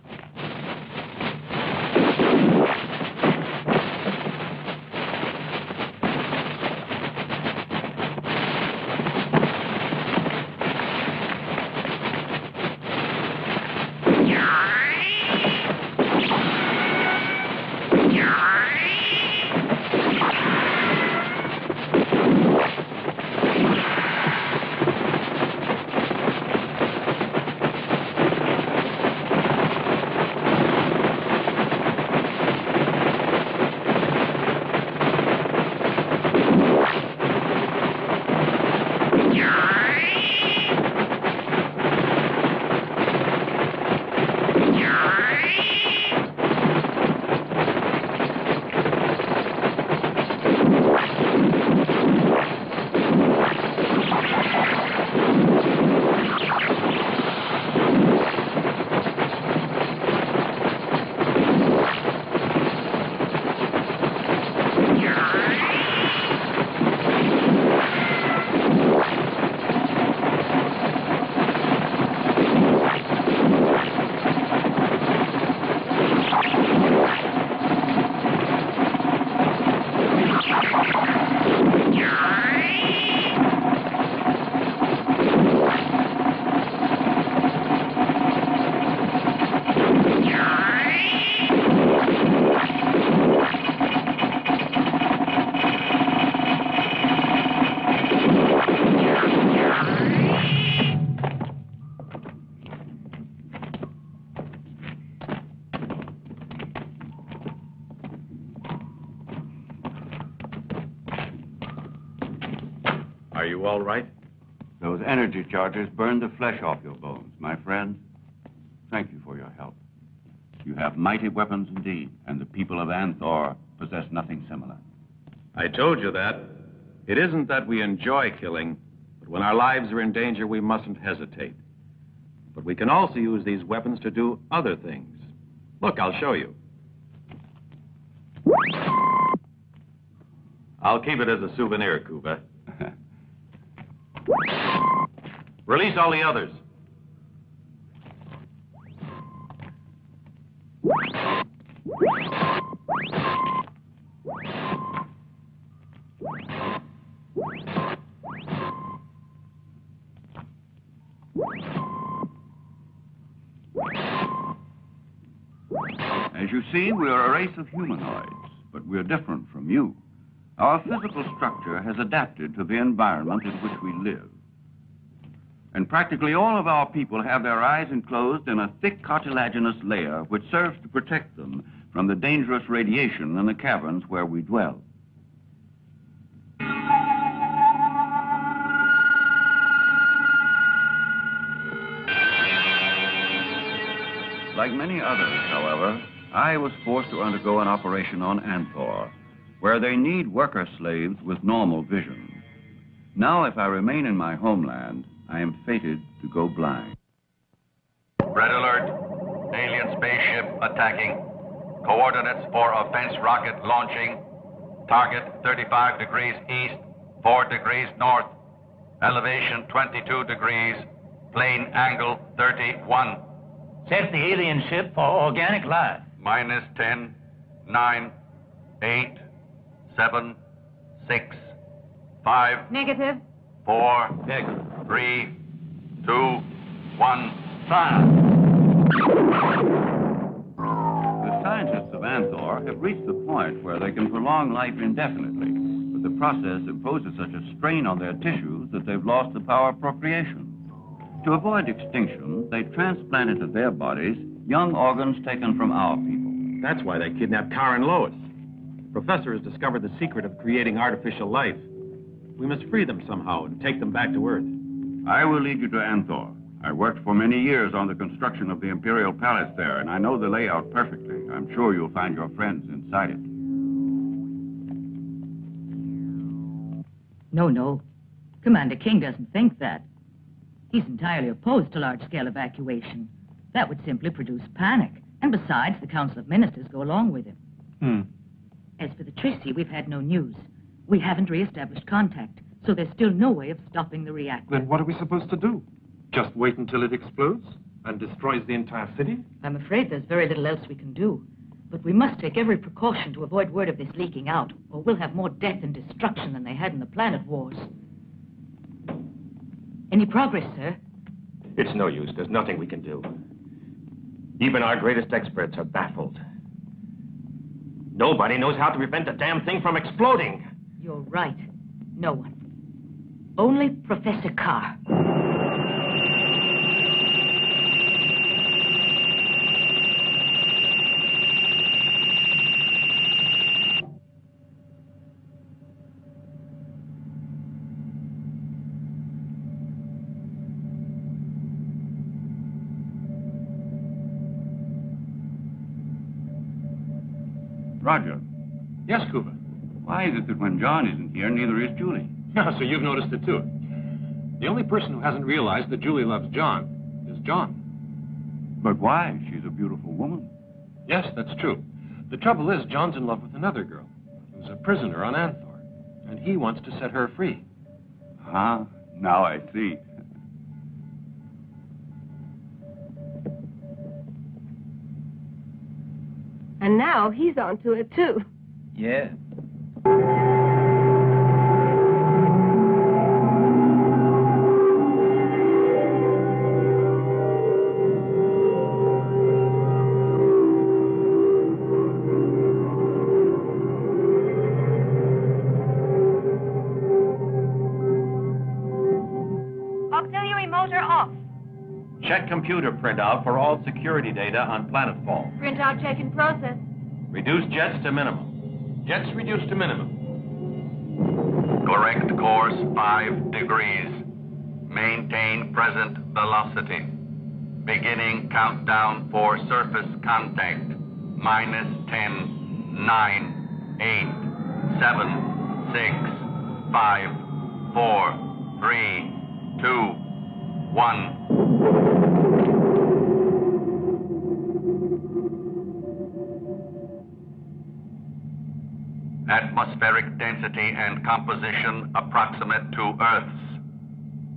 Are you all right? Those energy charges burned the flesh off your bones, my friend. Thank you for your help. You have mighty weapons indeed, and the people of Anthor possess nothing similar. I told you that. It isn't that we enjoy killing, but when our lives are in danger, we mustn't hesitate. But we can also use these weapons to do other things. Look, I'll show you. I'll keep it as a souvenir, Cuba. Release all the others. As you see, we are a race of humanoids, but we're different from you. Our physical structure has adapted to the environment in which we live. And practically all of our people have their eyes enclosed in a thick cartilaginous layer which serves to protect them from the dangerous radiation in the caverns where we dwell. Like many others, however, I was forced to undergo an operation on Anthor, where they need worker slaves with normal vision. Now, if I remain in my homeland, I am fated to go blind. Red alert. Alien spaceship attacking. Coordinates for offense rocket launching. Target 35 degrees east, 4 degrees north. Elevation 22 degrees. Plane angle 31. Set the alien ship for organic life. Minus 10, 9, 8, 7, 6, 5. Negative. 4, 3, 2, 1. Fire. The scientists of Anthor have reached the point where they can prolong life indefinitely, but the process imposes such a strain on their tissues that they've lost the power of procreation. To avoid extinction, they transplant into their bodies young organs taken from our people. That's why they kidnapped Carr and Lois. The professor has discovered the secret of creating artificial life. We must free them somehow and take them back to Earth. I will lead you to Anthor. I worked for many years on the construction of the Imperial Palace there, and I know the layout perfectly. I'm sure you'll find your friends inside it. No. Commander King doesn't think that. He's entirely opposed to large-scale evacuation. That would simply produce panic. And besides, the Council of Ministers go along with him. As for the Tracy, we've had no news. We haven't re-established contact, so there's still no way of stopping the reactor. Then what are we supposed to do? Just wait until it explodes and destroys the entire city? I'm afraid there's very little else we can do. But we must take every precaution to avoid word of this leaking out, or we'll have more death and destruction than they had in the planet wars. Any progress, sir? It's no use. There's nothing we can do. Even our greatest experts are baffled. Nobody knows how to prevent the damn thing from exploding. You're right. No one. Only Professor Carr. Roger. Yes, Cuba. Why is it that when John isn't here, neither is Julie? So you've noticed it, too. The only person who hasn't realized that Julie loves John is John. But why? She's a beautiful woman. Yes, that's true. The trouble is, John's in love with another girl who's a prisoner on Anthor, and he wants to set her free. Ah, now I see. And now he's onto it, too. Yeah. Auxiliary motor off. Check computer printout for all security data on planetfall. Printout check in process. Reduce jets to minimum. Jets reduced to minimum. Correct course 5 degrees. Maintain present velocity. Beginning countdown for surface contact. Minus 10, 9, 8, 7, 6, 5, 4, 3, 2, 1. Atmospheric density and composition approximate to Earth's.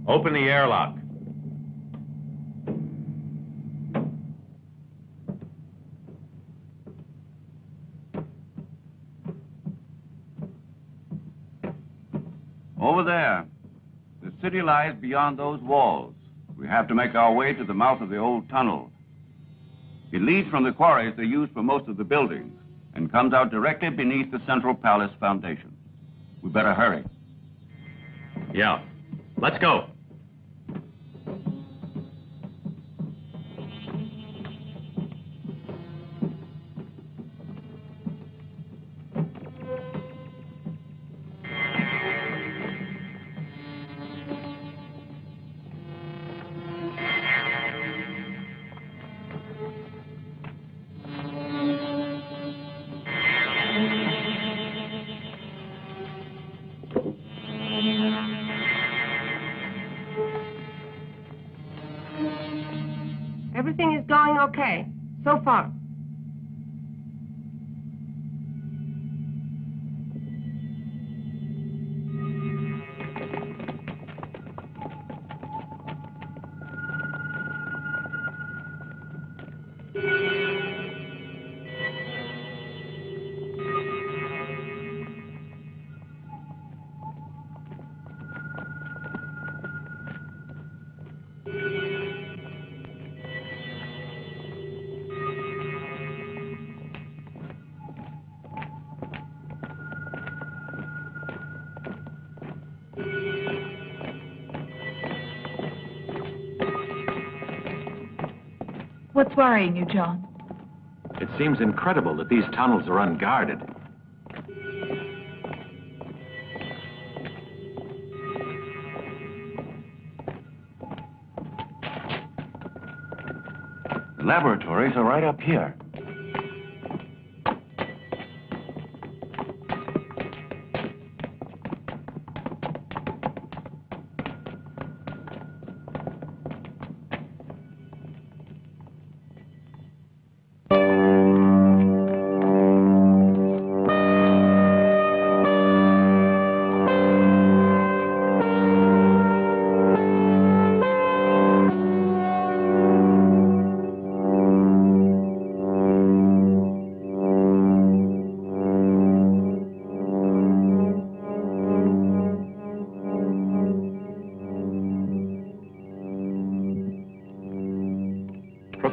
Open the airlock. Over there. The city lies beyond those walls. We have to make our way to the mouth of the old tunnel. It leads from the quarries they use for most of the buildings and comes out directly beneath the Central Palace foundation. We better hurry. Yeah. Let's go. Everything is going okay, so far. What's worrying you, John? It seems incredible that these tunnels are unguarded. The laboratories are right up here.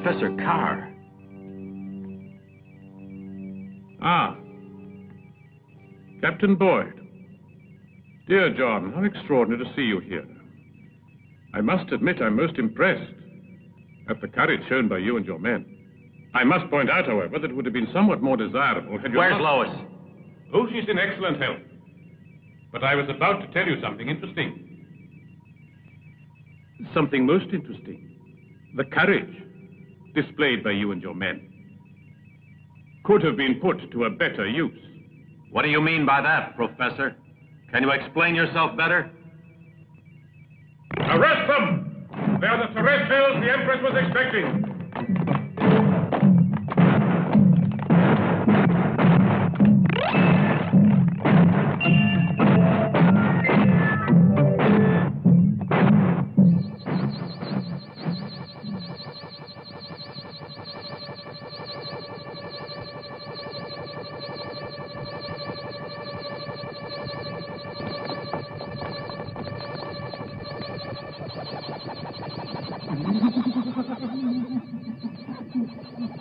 Professor Carr. Ah. Captain Boyd. Dear John, how extraordinary to see you here. I must admit I'm most impressed at the courage shown by you and your men. I must point out, however, that it would have been somewhat more desirable had you Where's not... Lois? Oh, she's in excellent health. But I was about to tell you something interesting. Something most interesting. The courage displayed by you and your men could have been put to a better use. What do you mean by that, Professor? Can you explain yourself better? Arrest them! They are the terrestrials the Empress was expecting.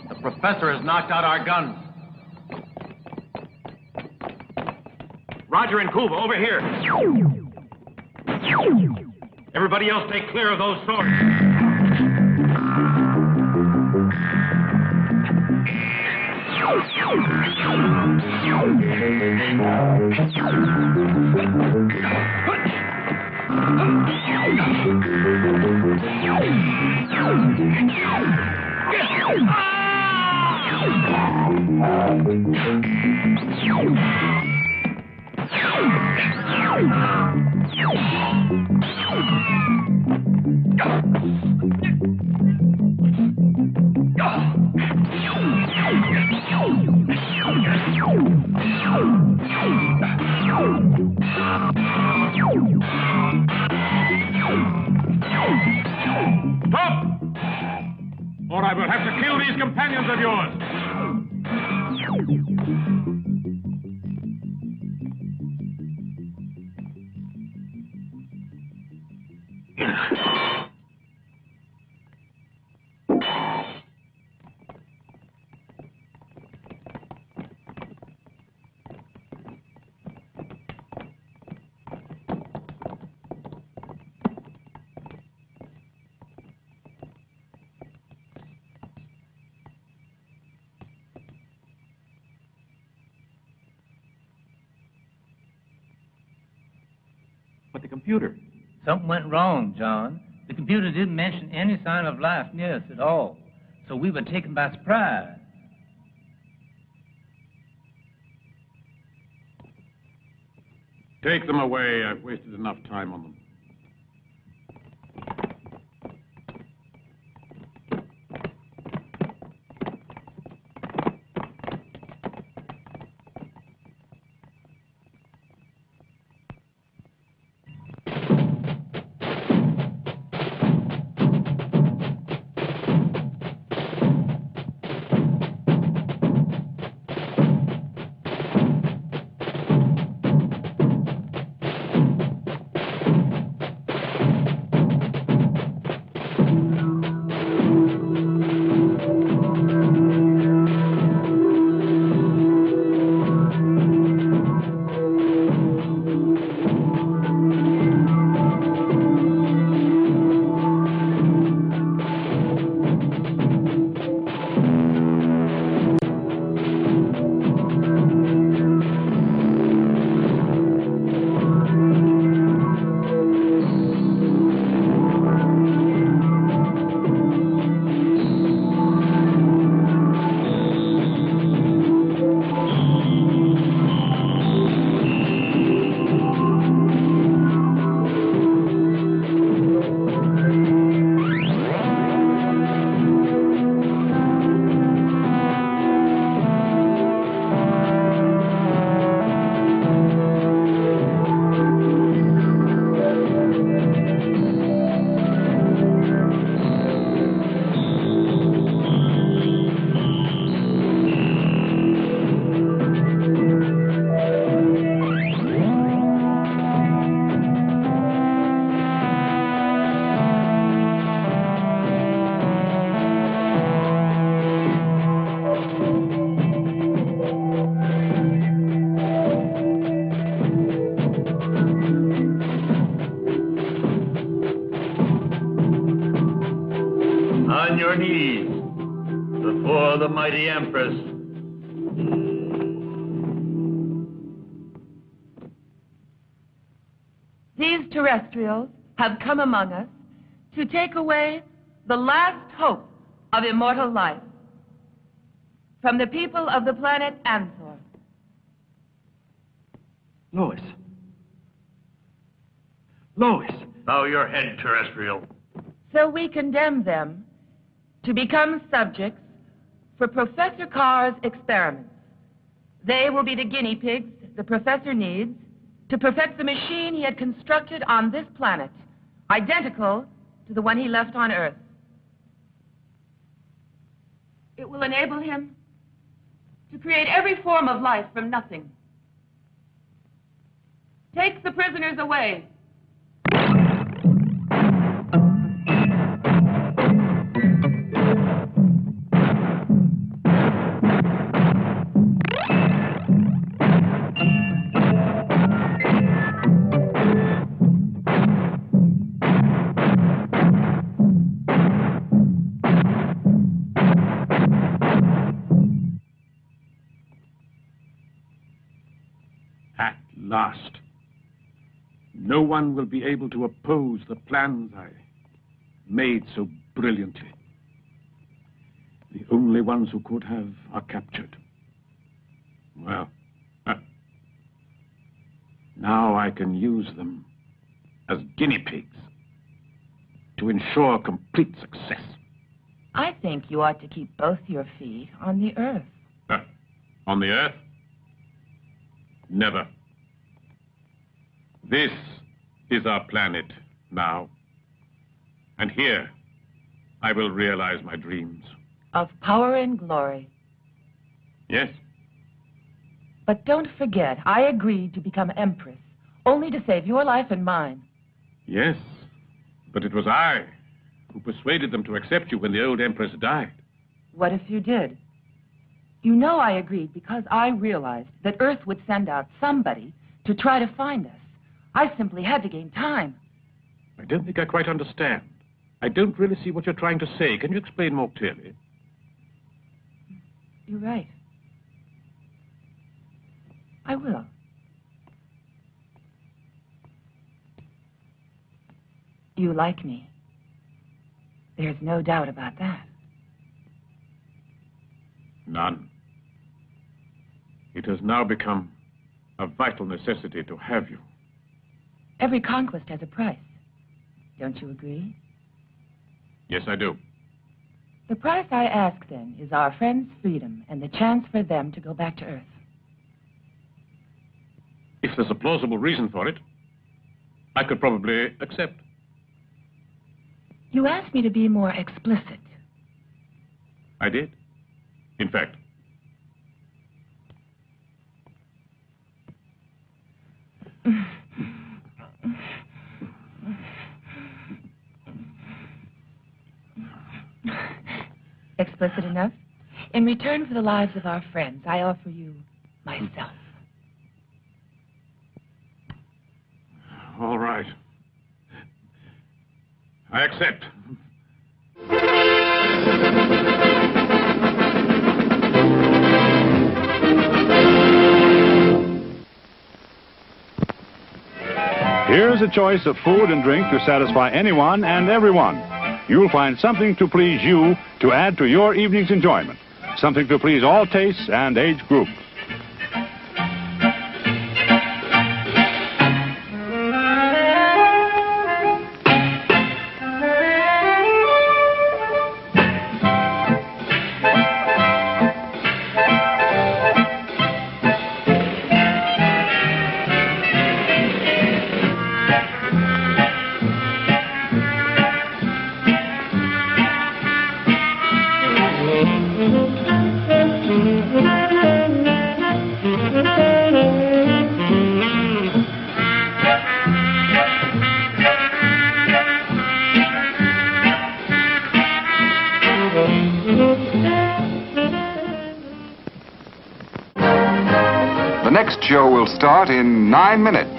The professor has knocked out our guns. Roger and Kuba, over here. Everybody else take clear of those swords. I will have to kill these companions of yours. But the computer. Something went wrong, John. The computer didn't mention any sign of life near us at all. So we were taken by surprise. Take them away. I've wasted enough time on them. Mighty Empress. These terrestrials have come among us to take away the last hope of immortal life from the people of the planet Anthor. Lois. Lois. Bow your head, terrestrial. So we condemn them to become subjects for Professor Carr's experiments. They will be the guinea pigs the professor needs to perfect the machine he had constructed on this planet, identical to the one he left on Earth. It will enable him to create every form of life from nothing. Take the prisoners away. Last. No one will be able to oppose the plans I made so brilliantly. The only ones who could have are captured. Well, now I can use them as guinea pigs to ensure complete success. I think you ought to keep both your feet on the Earth. On the Earth? Never. This is our planet now. And here, I will realize my dreams. of power and glory. Yes. But don't forget, I agreed to become Empress, only to save your life and mine. Yes. But it was I who persuaded them to accept you when the old Empress died. What if you did? You know I agreed because I realized that Earth would send out somebody to try to find us. I simply had to gain time. I don't think I quite understand. I don't really see what you're trying to say. Can you explain more clearly? You're right. I will. You like me. There's no doubt about that. None. It has now become a vital necessity to have you. Every conquest has a price. Don't you agree? Yes, I do. The price I ask, then, is our friends' freedom and the chance for them to go back to Earth. If there's a plausible reason for it, I could probably accept. You asked me to be more explicit. I did. In fact. Explicit enough? In return for the lives of our friends, I offer you myself. All right. I accept. Here's a choice of food and drink to satisfy anyone and everyone. You'll find something to please you to add to your evening's enjoyment. Something to please all tastes and age groups. The next show will start in 9 minutes.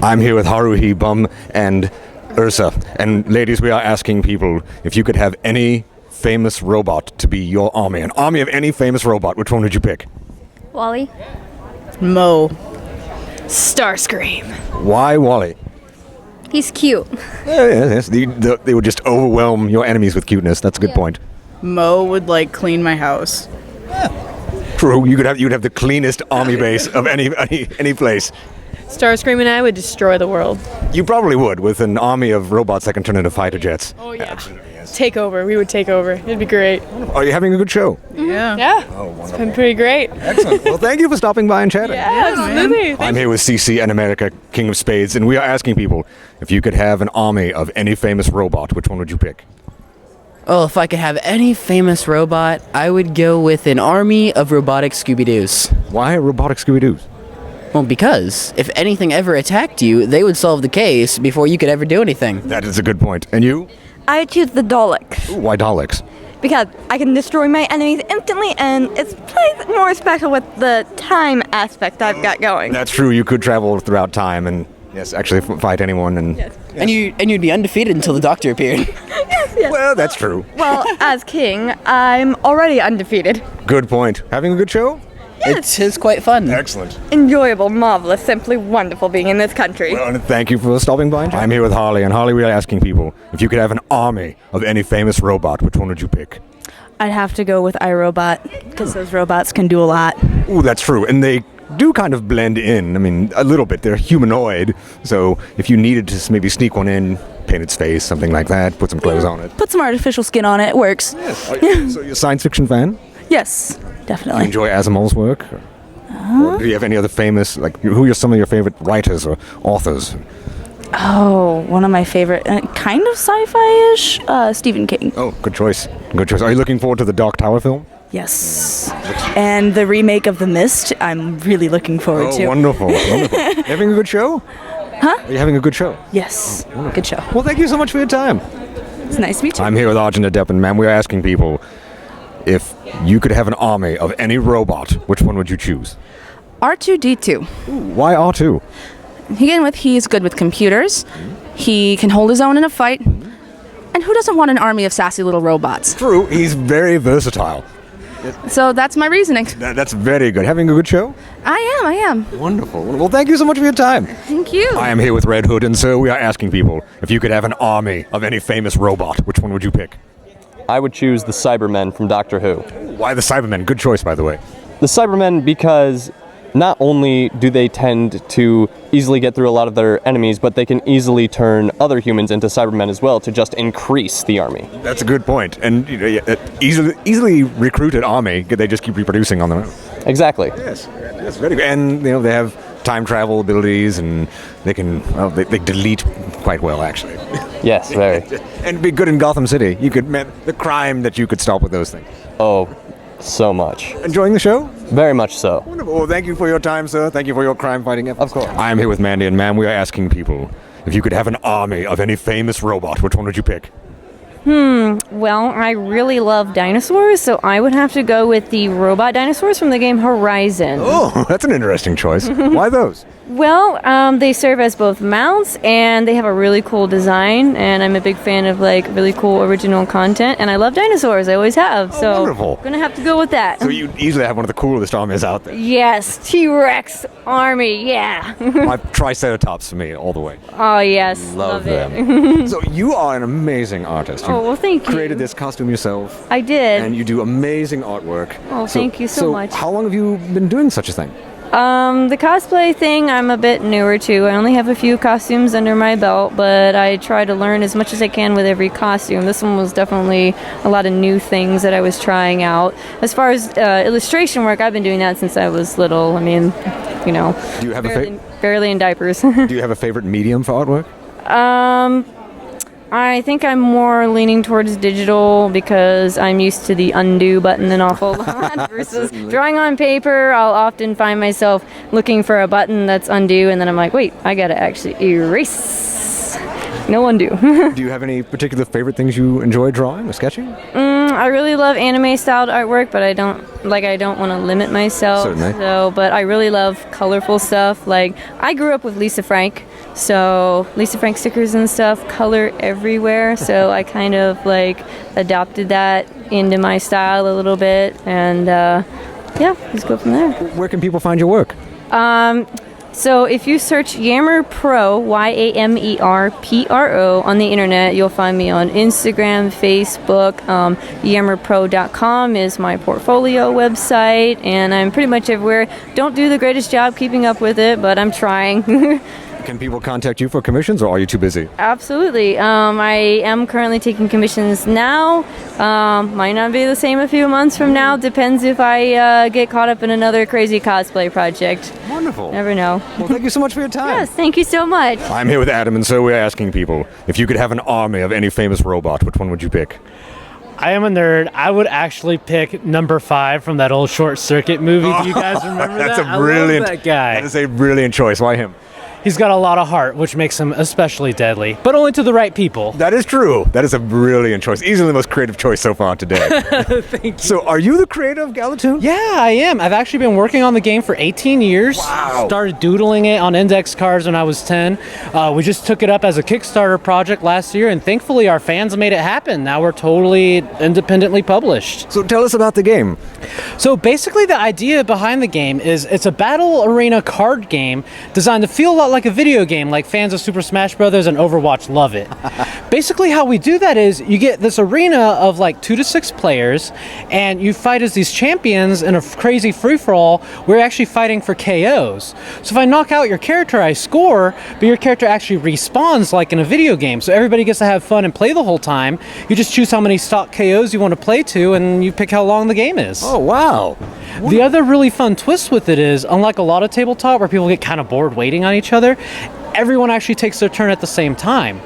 I'm here with Haruhi, Bum, and Ursa. And ladies, we are asking people if you could have any famous robot to be your army. An army of any famous robot, which one would you pick? Wally. Mo. Starscream. Why Wally? He's cute. Yes. They would just overwhelm your enemies with cuteness. That's a good point. Mo would like clean my house. True. You'd have the cleanest army base of any place. Starscream and I would destroy the world. You probably would, with an army of robots that can turn into fighter jets. Oh yeah. Absolutely, yes. Take over. We would take over. It'd be great. Are you having a good show? Yeah. Yeah. Oh, wonderful. It's been pretty great. Excellent. Well, thank you for stopping by and chatting. Yeah, absolutely. I'm here with CC and America, King of Spades, and we are asking people if you could have an army of any famous robot, which one would you pick? Oh, if I could have any famous robot, I would go with an army of robotic Scooby-Doos. Why robotic Scooby-Doos? Well, because if anything ever attacked you, they would solve the case before you could ever do anything. That is a good point. And you? I choose the Daleks. Ooh, why Daleks? Because I can destroy my enemies instantly, and it's plays more special with the time aspect I've got going. That's true. You could travel throughout time and, yes, actually fight anyone. And yes. And you'd be undefeated until the Doctor appeared. Yes. Well, that's true. Well, as king, I'm already undefeated. Good point. Having a good show? Yes. It's quite fun. Excellent. Enjoyable, marvelous, simply wonderful being in this country. Well, and thank you for stopping by. I'm here with Harley, and Harley, we are asking people if you could have an army of any famous robot, which one would you pick? I'd have to go with iRobot, because those robots can do a lot. Ooh, that's true. And they do kind of blend in. I mean, a little bit. They're humanoid. So if you needed to maybe sneak one in, paint its face, something like that, put some clothes on it. Put some artificial skin on it. It works. Yes. So you're a science fiction fan? Yes, Do definitely. you enjoy Asimov's work? Or do you have any other famous, who are some of your favorite writers or authors? Oh, one of my favorite, kind of sci-fi-ish, Stephen King. Oh, good choice. Good choice. Are you looking forward to the Dark Tower film? Yes. And the remake of The Mist, I'm really looking forward to. Oh, wonderful. Wonderful. Having a good show? Huh? Are you having a good show? Yes. Good show. Well, thank you so much for your time. It's nice to meet you. I'm here with Arjun Adepan, ma'am. We are asking people, if you could have an army of any robot, which one would you choose? R2-D2. Why R2? To begin with, he's good with computers. He can hold his own in a fight. And who doesn't want an army of sassy little robots? True, he's very versatile. So that's my reasoning. That's very good. Having a good show? I am. Wonderful. Well, thank you so much for your time. Thank you. I am here with Red Hood, and so we are asking people, if you could have an army of any famous robot, which one would you pick? I would choose the Cybermen from Doctor Who. Why the Cybermen? Good choice, by the way. The Cybermen because not only do they tend to easily get through a lot of their enemies, but they can easily turn other humans into Cybermen as well to just increase the army. That's a good point. And easily recruited army, they just keep reproducing on their own. Exactly. Yes, that's very good. And they have time travel abilities, and they can they delete quite well, actually. Yes, very. And be good in Gotham City. You could the crime that you could stop with those things. Oh, so much. Enjoying the show? Very much so. Wonderful. Well, thank you for your time, sir. Thank you for your crime-fighting efforts. Of course. I am here with Mandy, and ma'am, we are asking people, if you could have an army of any famous robot, which one would you pick? Well, I really love dinosaurs, so I would have to go with the robot dinosaurs from the game Horizon. Oh, that's an interesting choice. Why those? Well, they serve as both mounts, and they have a really cool design, and I'm a big fan of, really cool original content, and I love dinosaurs. I always have, so wonderful. I'm going to have to go with that. So you easily have one of the coolest armies out there. Yes, T-Rex army, yeah. My Triceratops for me, all the way. Oh, yes, love them. it. So you are an amazing artist. You well, thank you. created this costume yourself. I did. And you do amazing artwork. Oh, thank you so much. How long have you been doing such a thing? The cosplay thing I'm a bit newer to. I only have a few costumes under my belt, but I try to learn as much as I can with every costume. This one was definitely a lot of new things that I was trying out. As far as illustration work, I've been doing that since I was little. I mean, Do you have barely in diapers. Do you have a favorite medium for artwork? I think I'm more leaning towards digital because I'm used to the undo button an awful lot versus drawing on paper. I'll often find myself looking for a button that's undo, and then I'm like, wait, I gotta actually erase. No undo. Do you have any particular favorite things you enjoy drawing or sketching? I really love anime-styled artwork, but I don't want to limit myself. Certainly. But I really love colorful stuff. Like, I grew up with Lisa Frank, so Lisa Frank stickers and stuff, color everywhere. So I kind of adopted that into my style a little bit, and let's go from there. Where can people find your work? So if you search Yammer Pro, YAMERPRO, on the internet, you'll find me on Instagram, Facebook. YammerPro.com is my portfolio website, and I'm pretty much everywhere. Don't do the greatest job keeping up with it, but I'm trying. Can people contact you for commissions, or are you too busy? Absolutely. I am currently taking commissions now. Might not be the same a few months from now. Depends if I get caught up in another crazy cosplay project. Wonderful. Never know. Well, thank you so much for your time. Yes, thank you so much. I'm here with Adam, and so we're asking people, if you could have an army of any famous robot, which one would you pick? I am a nerd. I would actually pick number 5 from that old Short Circuit movie. Do you guys remember That's that? a brilliant, I love that guy. That is a brilliant choice. Why him? He's got a lot of heart, which makes him especially deadly, but only to the right people. That is true. That is a brilliant choice. Easily the most creative choice so far today. Thank you. So are you the creator of Galatoon? Yeah, I am. I've actually been working on the game for 18 years. Wow. Started doodling it on index cards when I was 10. We just took it up as a Kickstarter project last year, and thankfully our fans made it happen. Now we're totally independently published. So tell us about the game. So basically the idea behind the game is it's a battle arena card game designed to feel a lot like a video game, like fans of Super Smash Bros. And Overwatch love it. Basically how we do that is you get this arena of 2 to 6 players, and you fight as these champions in a crazy free-for-all. We're actually fighting for KOs. So if I knock out your character, I score, but your character actually respawns like in a video game. So everybody gets to have fun and play the whole time. You just choose how many stock KOs you want to play to, and you pick how long the game is. Oh, wow. The other really fun twist with it is, unlike a lot of tabletop where people get kind of bored waiting on each other, everyone actually takes their turn at the same time.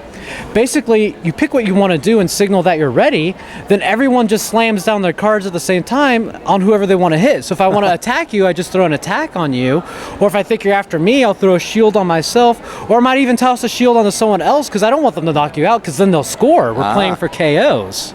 Basically, you pick what you want to do and signal that you're ready, then everyone just slams down their cards at the same time on whoever they want to hit. So if I want to attack you, I just throw an attack on you. Or if I think you're after me, I'll throw a shield on myself. Or I might even toss a shield onto someone else because I don't want them to knock you out because then they'll score. We're playing for KOs.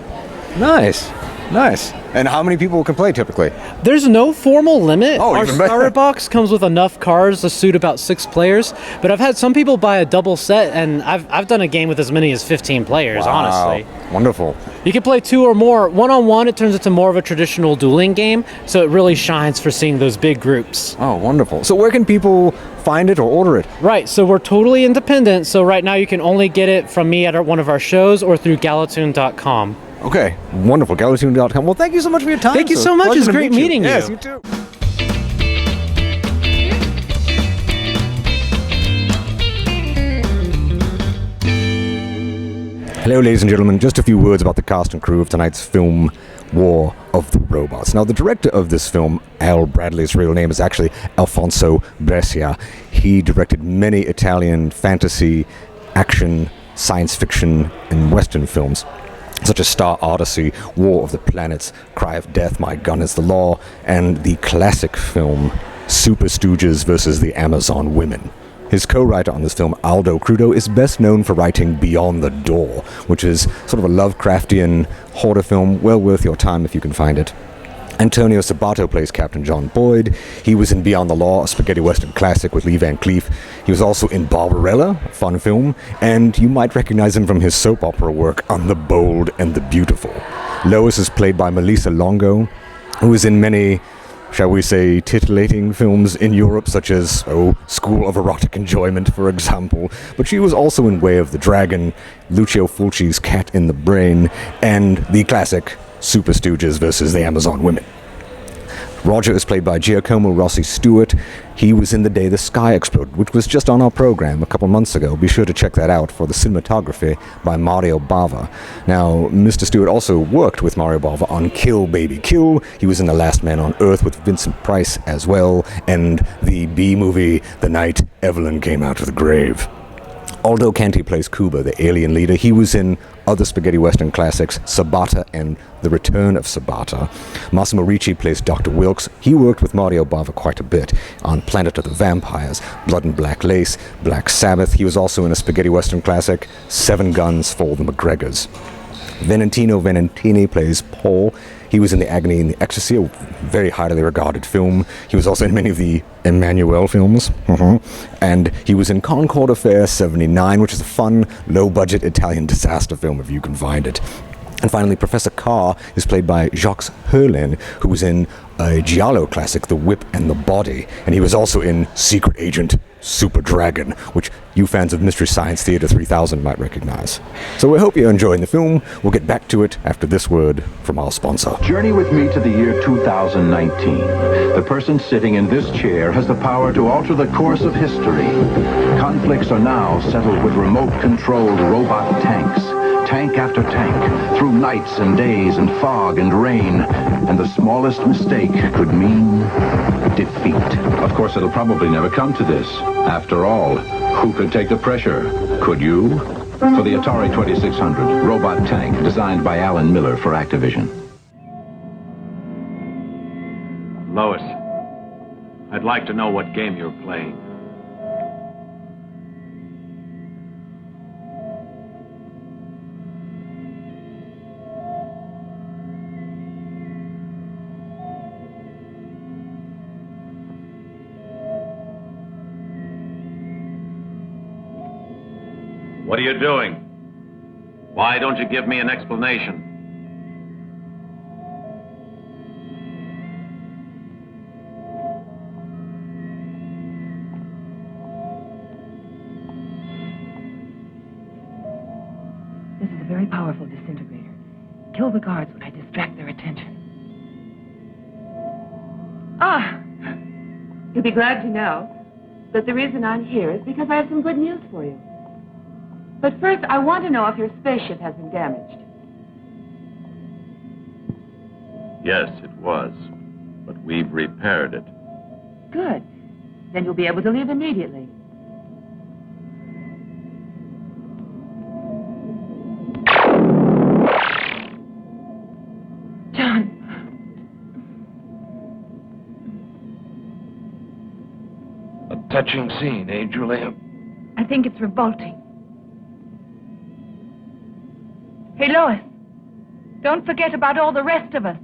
Nice. Nice. And how many people can play typically? There's no formal limit. Oh, Our even better. starter box comes with enough cards to suit about 6 players, but I've had some people buy a double set, and I've done a game with as many as 15 players, Wow. honestly. Wonderful. You can play 2 or more. One-on-one, it turns into more of a traditional dueling game, so it really shines for seeing those big groups. Oh, wonderful. So where can people find it or order it? Right, so we're totally independent, so right now you can only get it from me at one of our shows or through Galatoon.com. Okay, wonderful. Galatoon.com. Well, thank you so much for your time. Thank you sir. so much. Pleasure It's to great meet meeting you. Yes, you too. Hello, ladies and gentlemen. Just a few words about the cast and crew of tonight's film, War of the Robots. Now, the director of this film, Al Bradley's real name is actually Alfonso Brescia. He directed many Italian fantasy, action, science fiction, and Western films, such as Star Odyssey, War of the Planets, Cry of Death, My Gun is the Law, and the classic film Super Stooges versus the Amazon Women. His co-writer on this film, Aldo Crudo, is best known for writing Beyond the Door, which is sort of a Lovecraftian horror film, well worth your time if you can find it. Antonio Sabato plays Captain John Boyd. He was in Beyond the Law, a spaghetti western classic with Lee Van Cleef. He was also in Barbarella, a fun film, and you might recognize him from his soap opera work on The Bold and the Beautiful. Lois is played by Melissa Longo, who is in many, shall we say, titillating films in Europe, such as, School of Erotic Enjoyment, for example. But she was also in Way of the Dragon, Lucio Fulci's Cat in the Brain, and the classic Super Stooges versus the Amazon Women. Roger is played by Giacomo Rossi Stewart. He was in The Day the Sky Exploded, which was just on our program a couple months ago. Be sure to check that out for the cinematography by Mario Bava. Now, Mr. Stewart also worked with Mario Bava on Kill Baby Kill. He was in The Last Man on Earth with Vincent Price as well, and the B-movie The Night Evelyn Came Out of the Grave. Aldo Canti plays Cuba, the alien leader. He was in other spaghetti western classics, Sabata and The Return of Sabata. Massimo Ricci plays Dr. Wilkes. He worked with Mario Bava quite a bit on Planet of the Vampires, Blood and Black Lace, Black Sabbath. He was also in a spaghetti western classic, Seven Guns for the McGregors. Valentino Valentini plays Paul. He was in The Agony and the Ecstasy, a very highly regarded film. He was also in many of the Emmanuel films. And he was in Concord Affair 79, which is a fun, low-budget Italian disaster film, if you can find it. And finally, Professor Carr is played by Jacques Herlin, who was in a Giallo classic, The Whip and the Body. And he was also in Secret Agent Super Dragon, which you fans of Mystery Science Theater 3000 might recognize. So we hope you're enjoying the film. We'll get back to it after this word from our sponsor. Journey with me to the year 2019. The person sitting in this chair has the power to alter the course of history. Conflicts are now settled with remote-controlled robot tanks. Tank after tank, through nights and days and fog and rain. And the smallest mistake could mean defeat. Of course, it'll probably never come to this. After all, who could take the pressure? Could you? For the Atari 2600, robot tank designed by Alan Miller for Activision. Lois, I'd like to know what game you're playing. What are you doing? Why don't you give me an explanation? This is a very powerful disintegrator. Kill the guards when I distract their attention. Ah! You'll be glad to know that the reason I'm here is because I have some good news for you. But first, I want to know if your spaceship has been damaged. Yes, it was. But we've repaired it. Good. Then you'll be able to leave immediately. A touching scene, eh, Julia? I think it's revolting. Hey, Lois, don't forget about all the rest of us.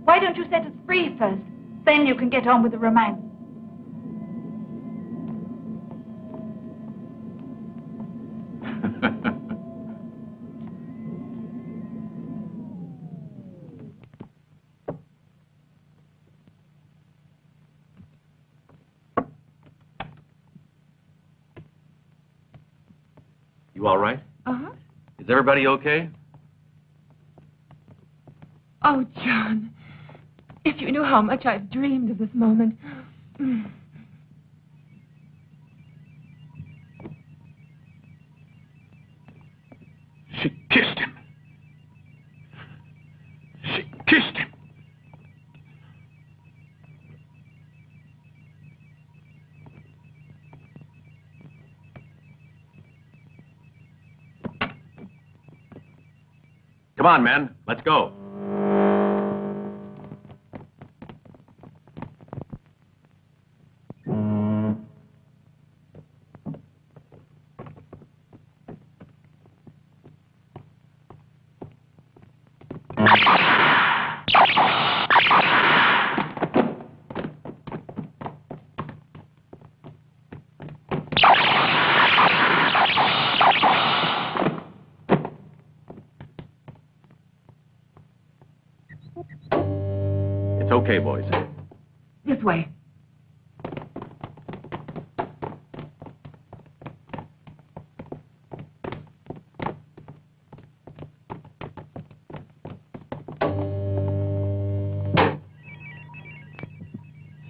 Why don't you set us free first? Then you can get on with the romance. You all right? Uh-huh. Is everybody okay? Oh, John, if you knew how much I've dreamed of this moment. She kissed him. She kissed him. Come on, men. Let's go. It's okay, boys. This way.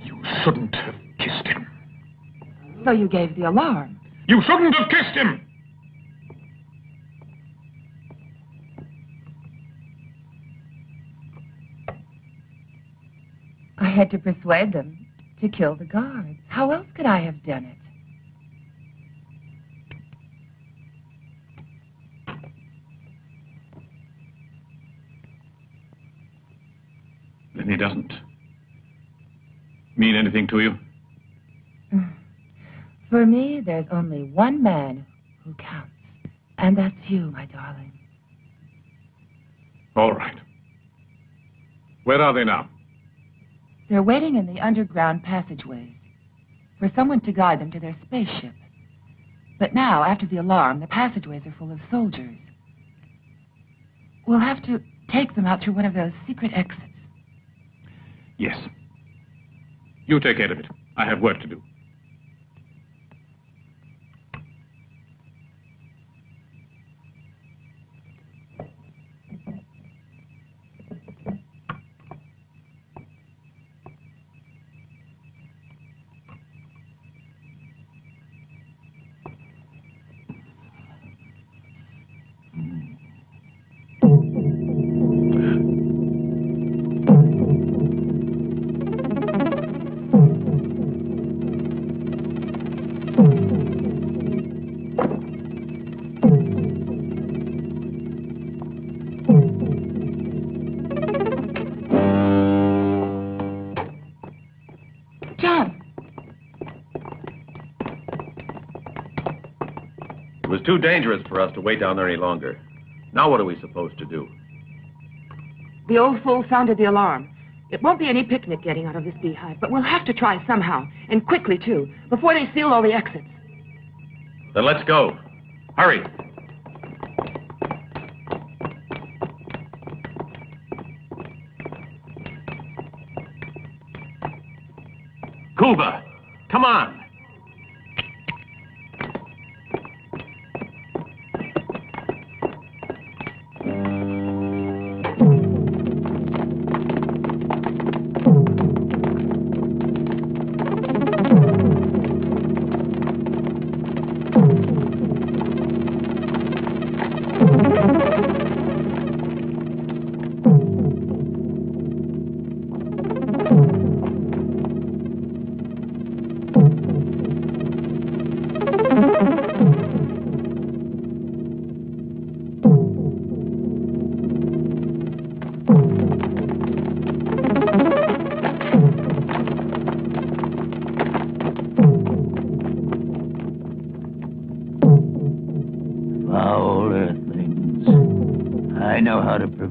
You shouldn't have kissed him. So you gave the alarm. You shouldn't have kissed him! I had to persuade them to kill the guards. How else could I have done it? Then he doesn't mean anything to you? For me, there's only one man who counts, and that's you, my darling. All right. Where are they now? They're waiting in the underground passageways for someone to guide them to their spaceship. But now, after the alarm, the passageways are full of soldiers. We'll have to take them out through one of those secret exits. Yes. You take care of it. I have work to do. It was too dangerous for us to wait down there any longer. Now what are we supposed to do? The old fool sounded the alarm. It won't be any picnic getting out of this beehive, but we'll have to try somehow, and quickly, too, before they seal all the exits. Then let's go. Hurry. Kuba, come on.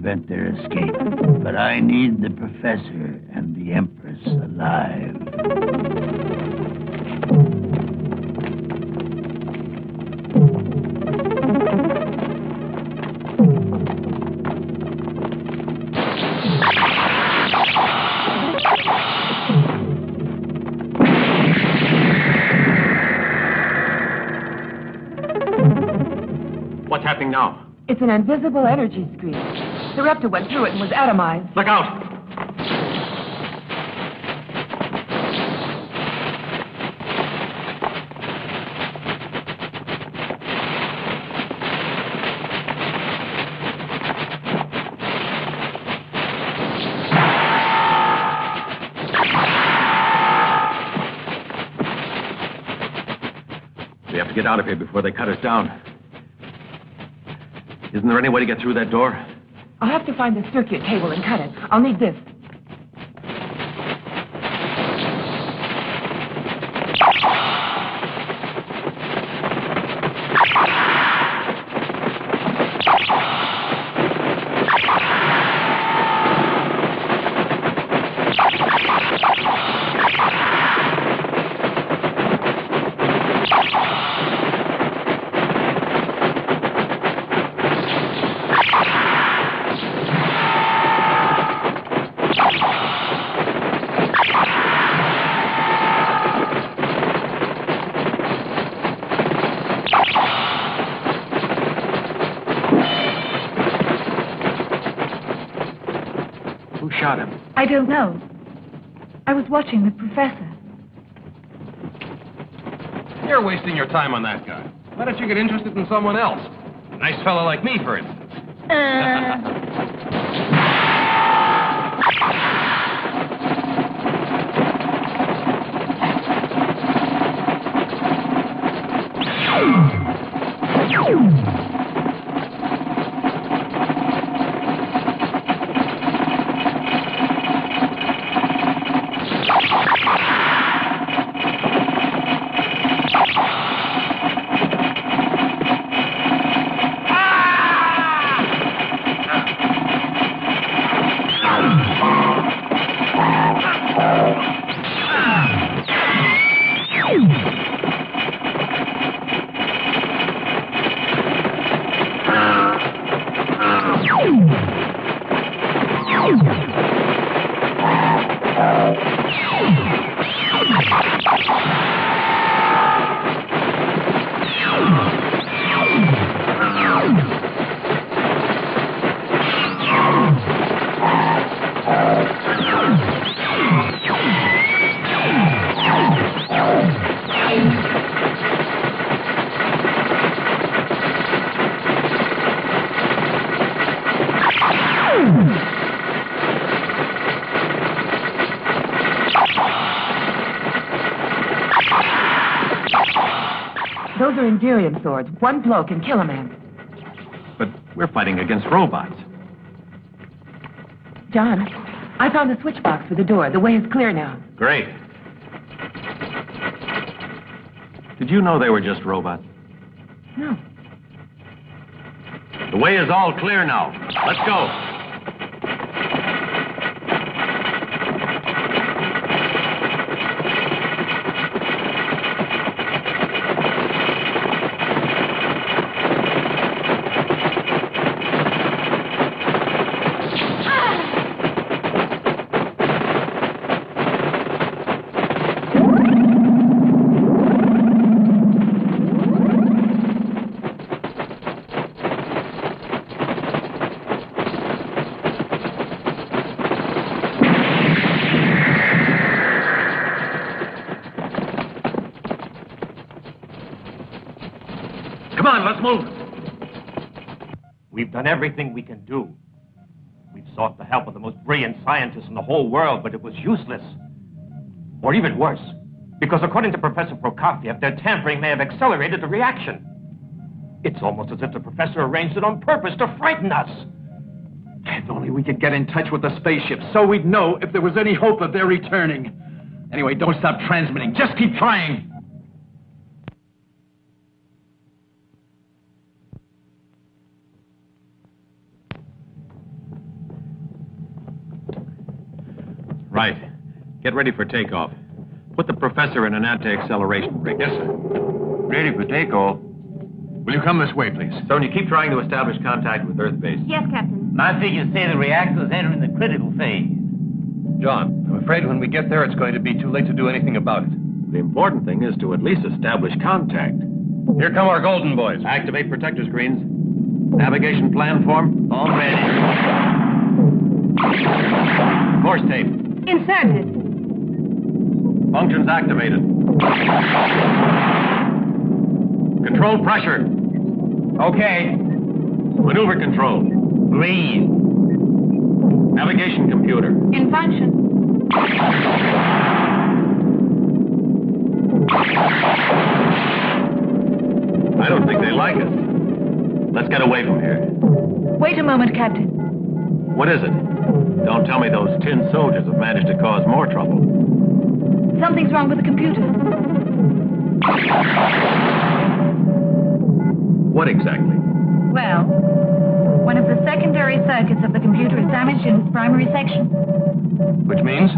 prevent their escape. But I need the Professor and the Empress alive. What's happening now? It's an invisible energy screen. The Raptor went through it and was atomized. Look out! We have to get out of here before they cut us down. Isn't there any way to get through that door? I'll have to find the circuit cable and cut it. I'll need this. Shot him. I don't know. I was watching the professor. You're wasting your time on that guy. Why don't you get interested in someone else? A nice fellow like me, for instance. Those are Imperium swords. One blow can kill a man. But we're fighting against robots. John, I found the switch box for the door. The way is clear now. Great. Did you know they were just robots? No. The way is all clear now. Let's go. Let's move. We've done everything we can do. We've sought the help of the most brilliant scientists in the whole world, but it was useless. Or even worse, because according to Professor Prokofiev, their tampering may have accelerated the reaction. It's almost as if the professor arranged it on purpose to frighten us. If only we could get in touch with the spaceship so we'd know if there was any hope of their returning. Anyway, don't stop transmitting. Just keep trying. Right. Get ready for takeoff. Put the professor in an anti-acceleration rig. Yes, sir. Ready for takeoff. Will you come this way, please? Sonia, keep trying to establish contact with Earth base. Yes, Captain. My figures say the reactor is entering the critical phase. John, I'm afraid when we get there, it's going to be too late to do anything about it. The important thing is to at least establish contact. Here come our golden boys. Activate protector screens. Navigation plan form. All ready. Course tape. Inserted. Functions activated. Control pressure. Okay. Maneuver control. Green. Navigation computer. In function. I don't think they like us. Let's get away from here. Wait a moment, Captain. What is it? Don't tell me those tin soldiers have managed to cause more trouble. Something's wrong with the computer. What exactly? Well, one of the secondary circuits of the computer is damaged in its primary section. Which means?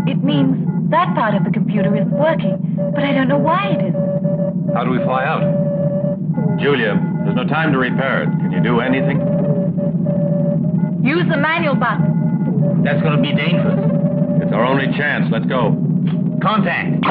It means that part of the computer isn't working, but I don't know why it isn't. How do we fly out? Julia, there's no time to repair it. Can you do anything? Use the manual button. That's going to be dangerous. It's our only chance. Let's go. Contact.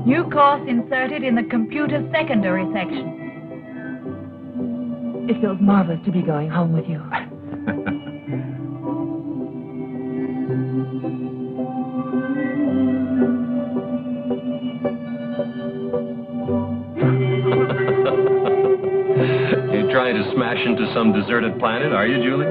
New course inserted in the computer's secondary section. It feels marvelous to be going home with you. You're trying to smash into some deserted planet, are you, Julie?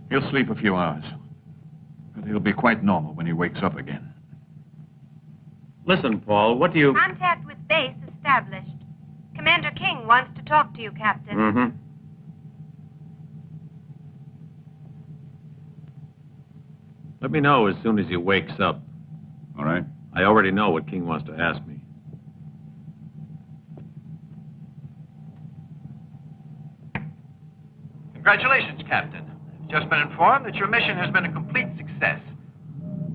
He'll sleep a few hours, but he'll be quite normal when he wakes up again. Listen, Paul, what do you... Contact with base established. Commander King wants to talk to you, Captain. Mm-hmm. Let me know as soon as he wakes up. All right. I already know what King wants to ask me. Congratulations, Captain. I've just been informed that your mission has been a complete success.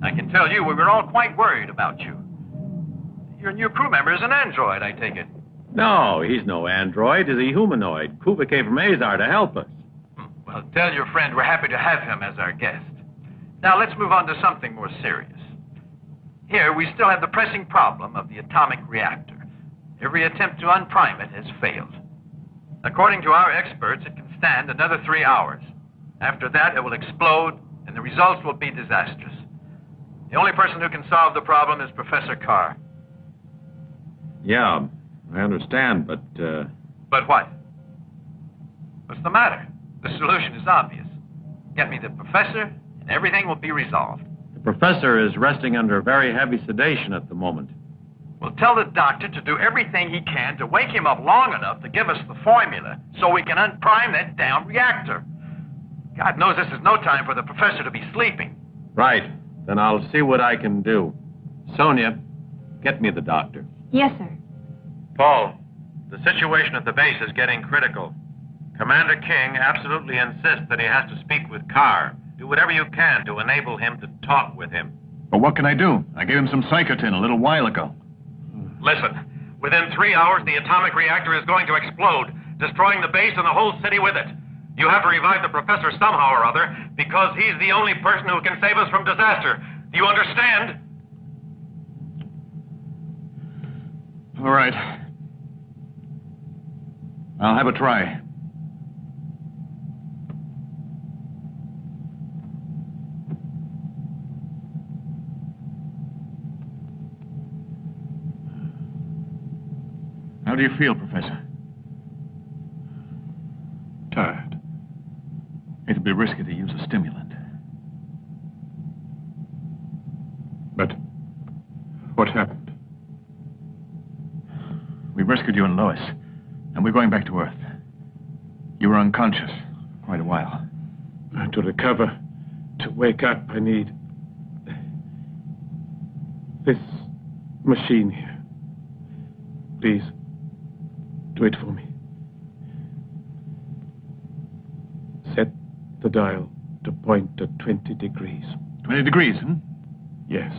I can tell you we were all quite worried about you. Your new crew member is an android, I take it. No, he's no android. He's a humanoid. Kuva came from Azar to help us. Well, tell your friend we're happy to have him as our guest. Now, let's move on to something more serious. Here, we still have the pressing problem of the atomic reactor. Every attempt to unprime it has failed. According to our experts, it can stand another 3 hours. After that, it will explode, and the results will be disastrous. The only person who can solve the problem is Professor Carr. Yeah, I understand, but, But what? What's the matter? The solution is obvious. Get me the professor, and everything will be resolved. The professor is resting under very heavy sedation at the moment. Well, tell the doctor to do everything he can to wake him up long enough to give us the formula so we can unprime that damn reactor. God knows this is no time for the professor to be sleeping. Right. Then I'll see what I can do. Sonia, get me the doctor. Yes, sir. Paul, the situation at the base is getting critical. Commander King absolutely insists that he has to speak with Carr. Do whatever you can to enable him to talk with him. But what can I do? I gave him some Psychotron a little while ago. Listen, within 3 hours, the atomic reactor is going to explode, destroying the base and the whole city with it. You have to revive the professor somehow or other, because he's the only person who can save us from disaster. Do you understand? All right. I'll have a try. How do you feel, Professor? Tired. It'd be risky to use a stimulant. But what happened? We rescued you and Lois, and we're going back to Earth. You were unconscious quite a while. To recover, to wake up, I need this machine here. Please, do it for me. Set the dial to point at 20 degrees. 20 degrees, hmm? Yes.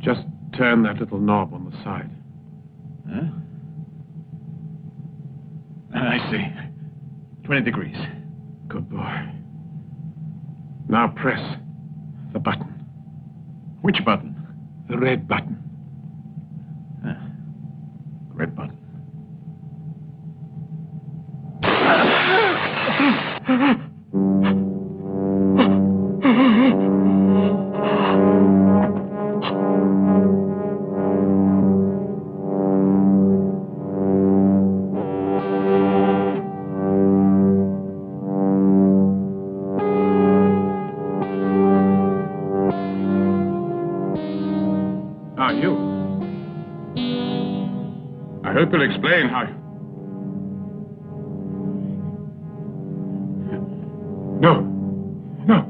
Just turn that little knob on the side. Huh? I see. 20 degrees. Good boy. Now press the button. Which button? The red button. Red button. I hope you'll explain how... No. No.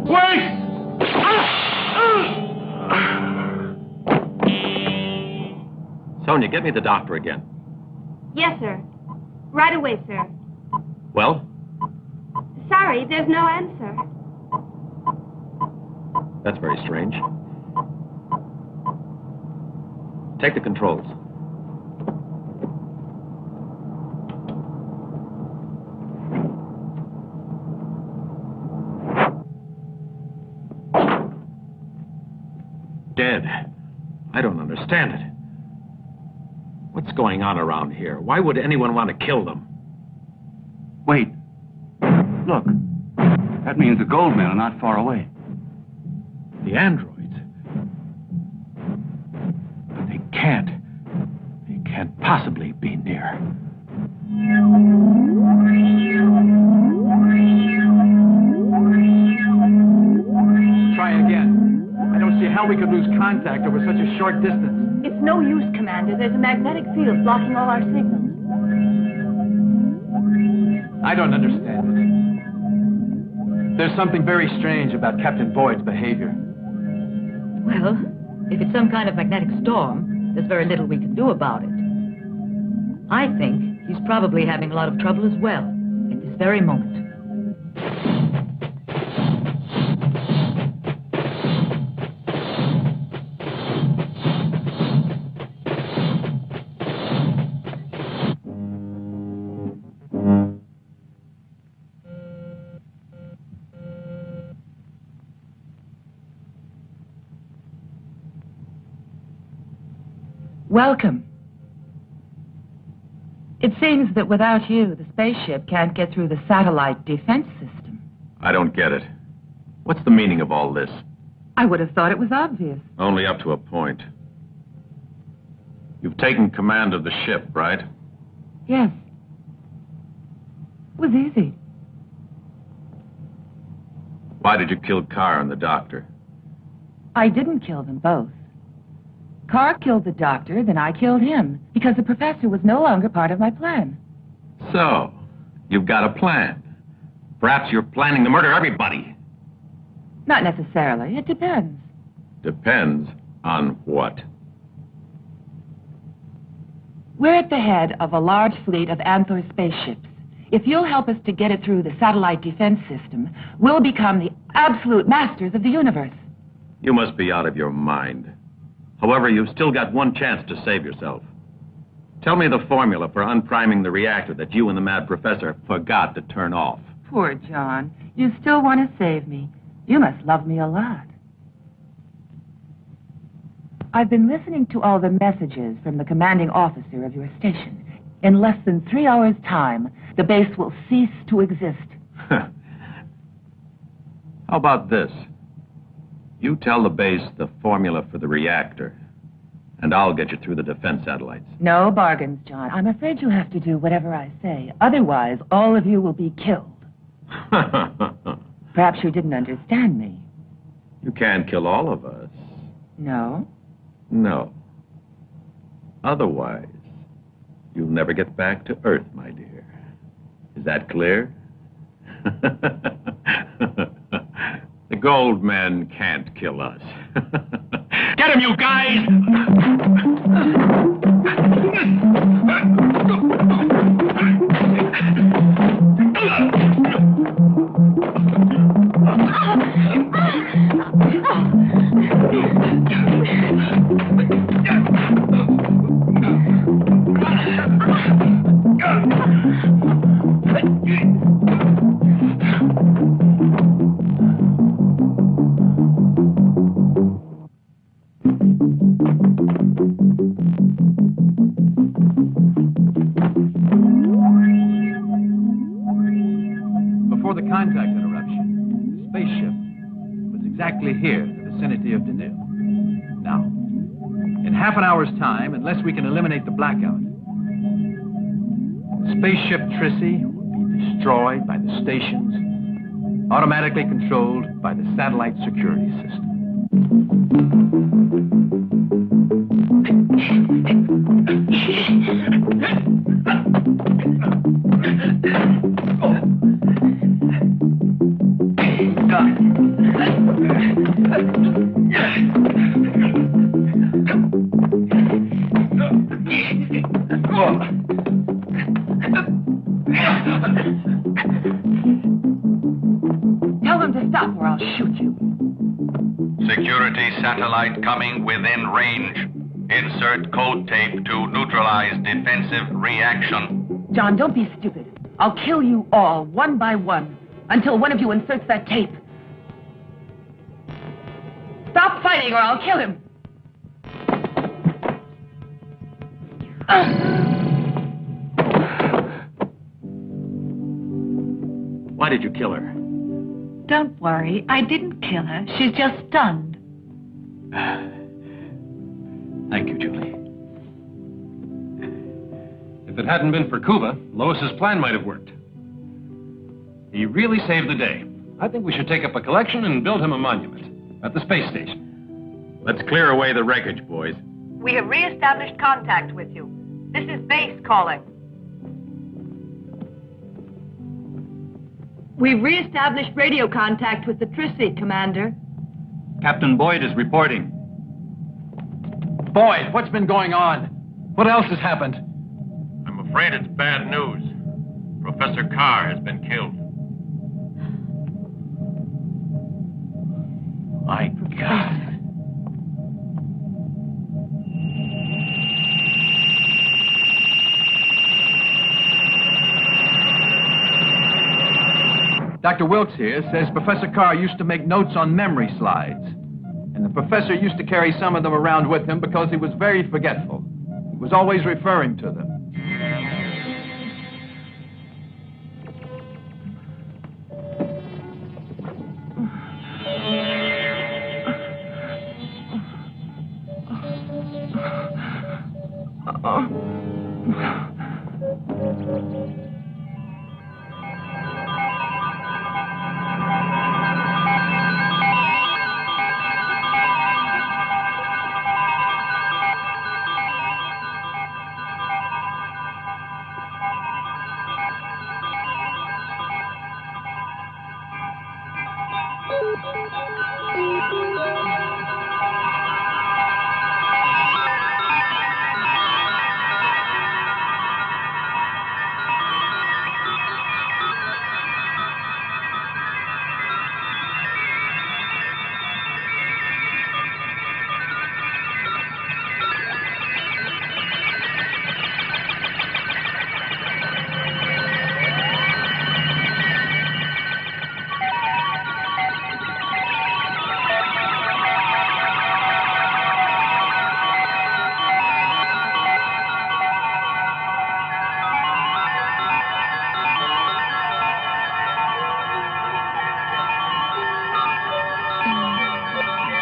Wait! Sonia, get me the doctor again. Yes, sir. Right away, sir. Well? Sorry, there's no answer. That's very strange. Take the controls. Dead. I don't understand it. What's going on around here? Why would anyone want to kill them? Wait. Look. That means the gold men are not far away. The androids? But they can't. They can't possibly be near. Try again. I don't see how we could lose contact over such a short distance. It's no use, Commander. There's a magnetic field blocking all our signals. I don't understand it. There's something very strange about Captain Boyd's behavior. Well, if it's some kind of magnetic storm, there's very little we can do about it. I think he's probably having a lot of trouble as well, at this very moment. Welcome. It seems that without you, the spaceship can't get through the satellite defense system. I don't get it. What's the meaning of all this? I would have thought it was obvious. Only up to a point. You've taken command of the ship, right? Yes. It was easy. Why did you kill Carr and the doctor? I didn't kill them both. Carr killed the doctor, then I killed him, because the professor was no longer part of my plan. So, you've got a plan. Perhaps you're planning to murder everybody. Not necessarily. It depends. Depends on what? We're at the head of a large fleet of Anthor spaceships. If you'll help us to get it through the satellite defense system, we'll become the absolute masters of the universe. You must be out of your mind. However, you've still got one chance to save yourself. Tell me the formula for unpriming the reactor that you and the mad professor forgot to turn off. Poor John. You still want to save me. You must love me a lot. I've been listening to all the messages from the commanding officer of your station. In less than 3 hours' time, the base will cease to exist. How about this? You tell the base the formula for the reactor, and I'll get you through the defense satellites. No bargains, John. I'm afraid you'll have to do whatever I say. Otherwise, all of you will be killed. Perhaps you didn't understand me. You can't kill all of us. No? No. Otherwise, you'll never get back to Earth, my dear. Is that clear? The gold men can't kill us. Get him, you guys! Before the contact interruption, the spaceship was exactly here in the vicinity of Denil. Now, in half an hour's time, unless we can eliminate the blackout, spaceship Trissy will be destroyed by the stations, automatically controlled by the satellite security system. Tell them to stop or I'll shoot you. Security satellite coming within range. Insert code tape to neutralize defensive reaction. John, don't be stupid. I'll kill you all, one by one, until one of you inserts that tape. Stop fighting or I'll kill him. Why did you kill her? Don't worry, I didn't kill her. She's just stunned. Thank you, Julie. If it hadn't been for Cuba, Lois's plan might have worked. He really saved the day. I think we should take up a collection and build him a monument at the space station. Let's clear away the wreckage, boys. We have re-established contact with you. This is base calling. We've re-established radio contact with the Trissy, Commander. Captain Boyd is reporting. Boyd, what's been going on? What else has happened? I'm afraid it's bad news. Professor Carr has been killed. My God. Dr. Wilkes here says Professor Carr used to make notes on memory slides. And the professor used to carry some of them around with him because he was very forgetful. He was always referring to them.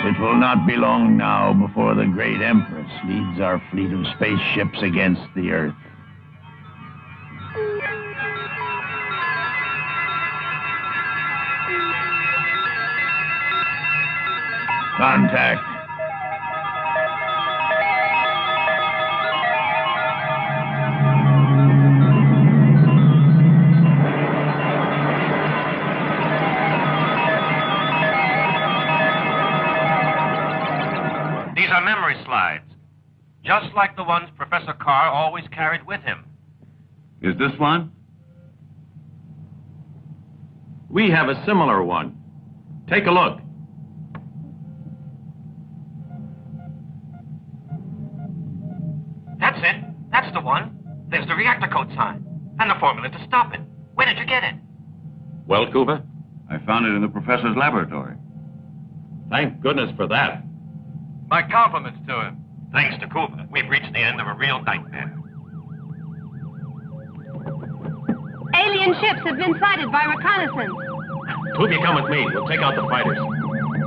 It will not be long now before the great Empress leads our fleet of spaceships against the Earth. Contact. These are memory slides, just like the ones Professor Carr always carried with him. Is this one? We have a similar one. Take a look. That's it. That's the one. There's the reactor code sign and the formula to stop it. Where did you get it? Well, Kuba? I found it in the professor's laboratory. Thank goodness for that. My compliments to him. Thanks to Kuba, we've reached the end of a real nightmare. Alien ships have been sighted by reconnaissance. Kuba, come with me. We'll take out the fighters.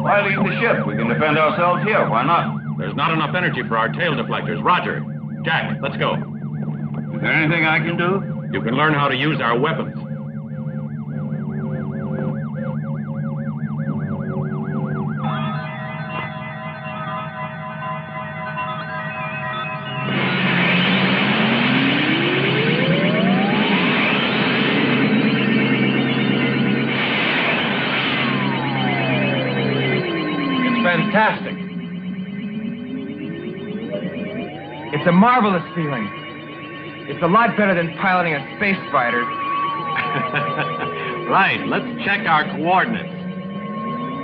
Why leave the ship? We can defend ourselves here. Why not? There's not enough energy for our tail deflectors. Roger. Jack, let's go. Is there anything I can do? You can learn how to use our weapons. Fantastic. It's a marvelous feeling. It's a lot better than piloting a space fighter. Right, let's check our coordinates.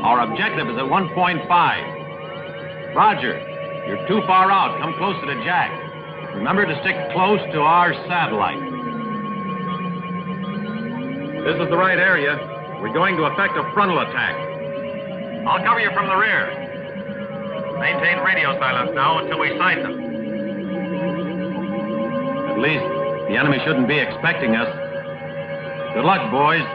Our objective is at 1.5. Roger, you're too far out. Come closer to Jack. Remember to stick close to our satellite. This is the right area. We're going to effect a frontal attack. I'll cover you from the rear. Maintain radio silence now until we sight them. At least the enemy shouldn't be expecting us. Good luck, boys.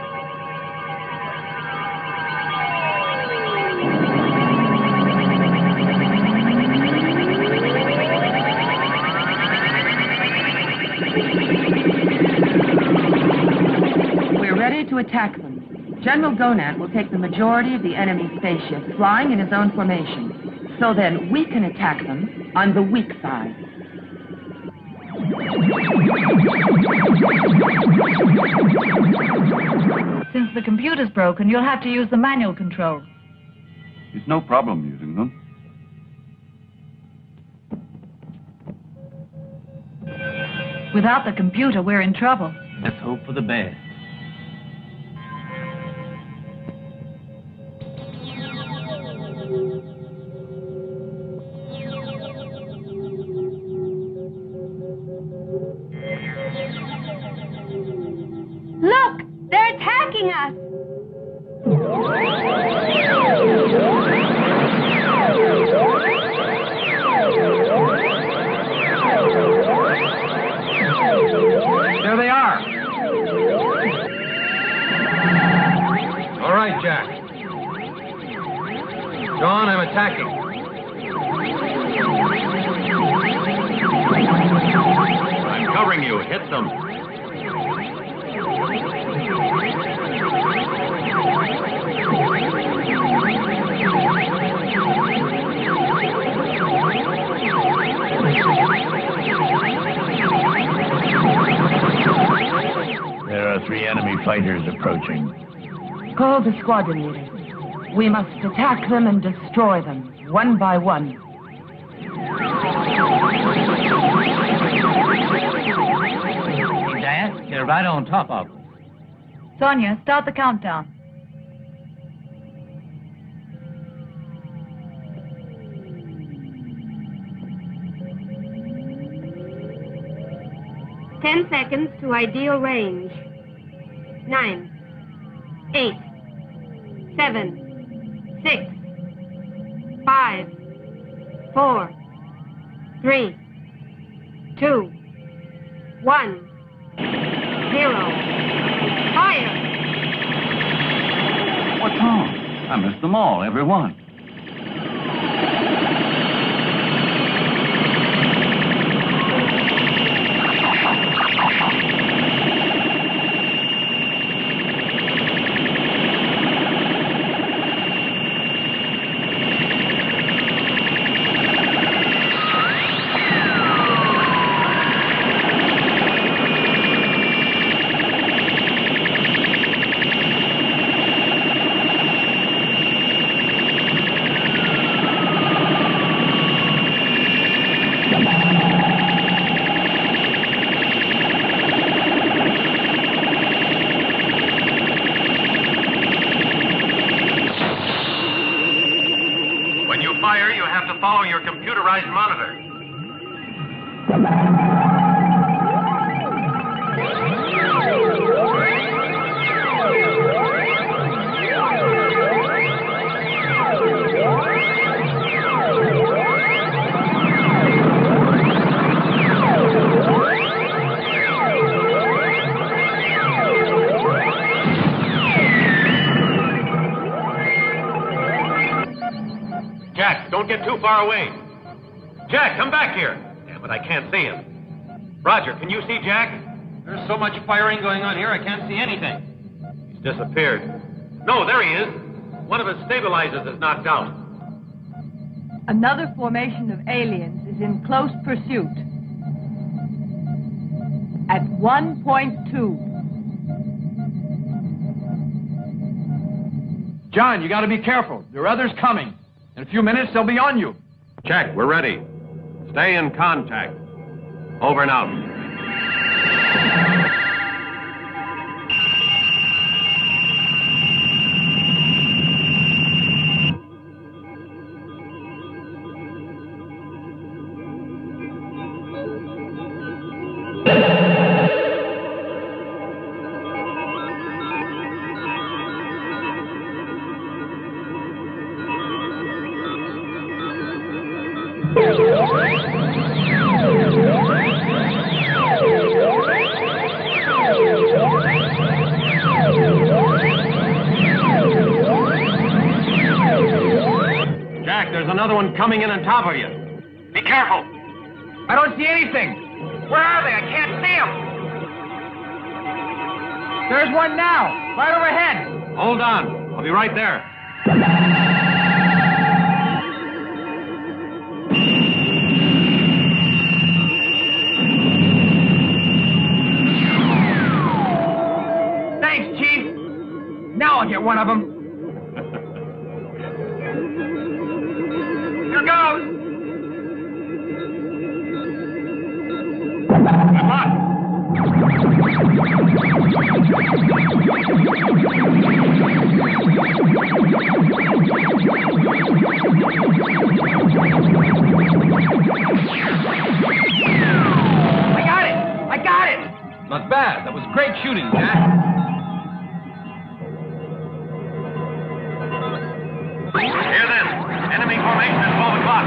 We're ready to attack them. General Gonad will take the majority of the enemy spaceships flying in his own formation. So then we can attack them on the weak side. Since the computer's broken, you'll have to use the manual control. It's no problem using them. Without the computer, we're in trouble. Let's hope for the best. Look! They're attacking us! There they are. All right, Jack. John, I'm attacking. I'm covering you. Hit them. There are 3 enemy fighters approaching. Call the squadron leaders. We must attack them and destroy them, one by one. Hey, Diane, you're right on top of them. Sonia, start the countdown. Ten seconds to ideal range. 9, 8, 7, 6, 5, 4, 3, 2, 1, 0. Fire! What's wrong? I missed them all, every one. fire, you have to follow your computerized monitor. Jack, don't get too far away. Jack, come back here. Damn it, I can't see him. Roger, can you see Jack? There's so much firing going on here, I can't see anything. He's disappeared. No, there he is. One of his stabilizers is knocked out. Another formation of aliens is in close pursuit. At 1.2. John, you gotta be careful. There are others coming. In a few minutes, they'll be on you. Check, we're ready. Stay in contact. Over and out. Jack, there's another one coming in on top of you. Be careful. I don't see anything. Where are they? I can't see them. There's one now, right overhead. Hold on. I'll be right there. Thanks, Chief. Now I'll get one of them. Here goes. Good luck. I got it. Not bad. That was great shooting, Jack. Hear this. Enemy formation at 12 o'clock.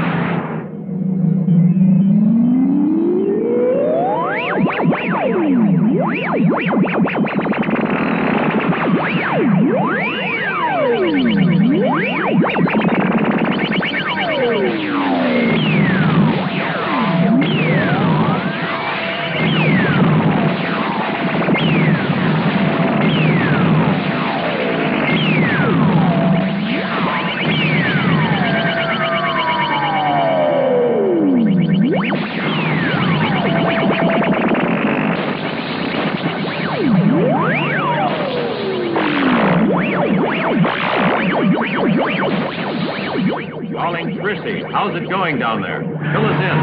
Calling Chrissy. How's it going down there? Fill us in.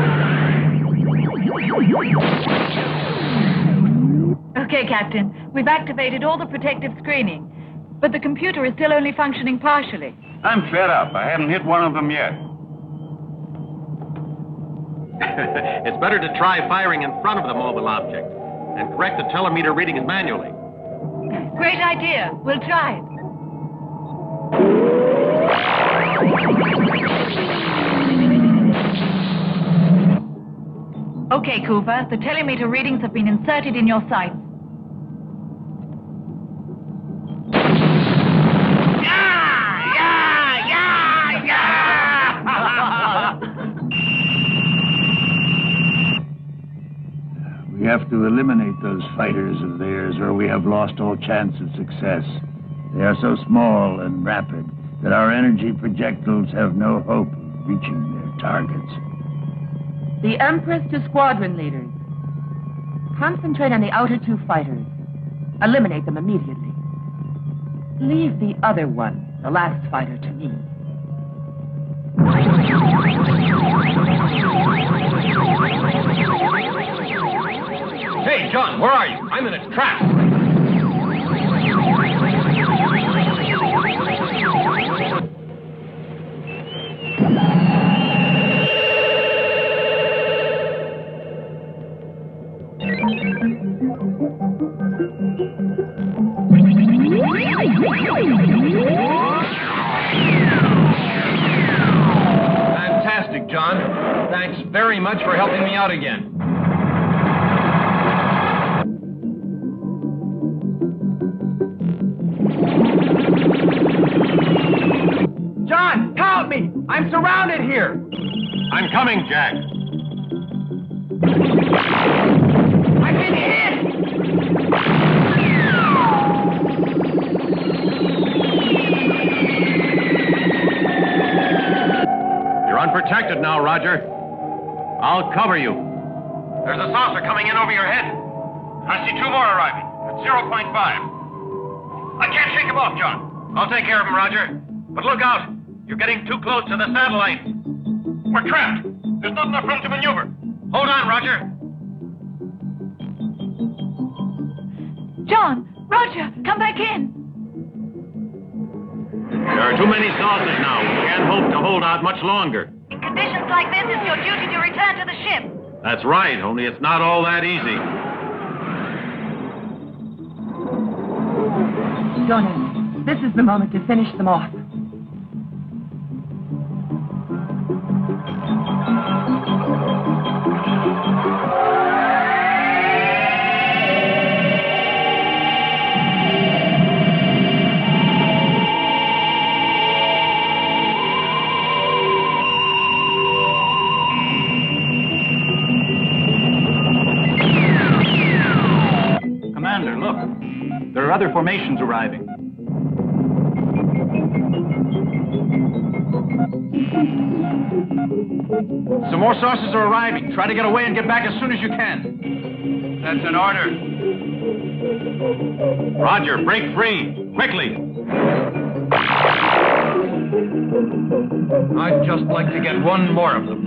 Okay, Captain. We've activated all the protective screening, but the computer is still only functioning partially. I'm fed up. I haven't hit one of them yet. It's better to try firing in front of the mobile object and correct the telemeter readings manually. Great idea. We'll try it. Okay, Cooper. The telemeter readings have been inserted in your sights. We have to eliminate those fighters of theirs, or we have lost all chance of success. They are so small and rapid that our energy projectiles have no hope of reaching their targets. The Empress to squadron leaders. Concentrate on the outer two fighters. Eliminate them immediately. Leave the other one, the last fighter, to me. Hey, John, where are you? I'm in a trap. very much for helping me out again. John, help me! I'm surrounded here! I'm coming, Jack. I've been hit! You're unprotected now, Roger. I'll cover you. There's a saucer coming in over your head. I see 2 more arriving at 0.5. I can't shake him off, John. I'll take care of him, Roger. But look out. You're getting too close to the satellite. We're trapped. There's not enough room to maneuver. Hold on, Roger. John! Roger! Come back in! There are too many saucers now. We can't hope to hold out much longer. In conditions like this, it's your duty to return to the ship. That's right, only it's not all that easy. Johnny, this is the moment to finish them off. Commander, look. There are other formations arriving. Some more saucers are arriving. Try to get away and get back as soon as you can. That's an order. Roger, break free. Quickly. I'd just like to get one more of them.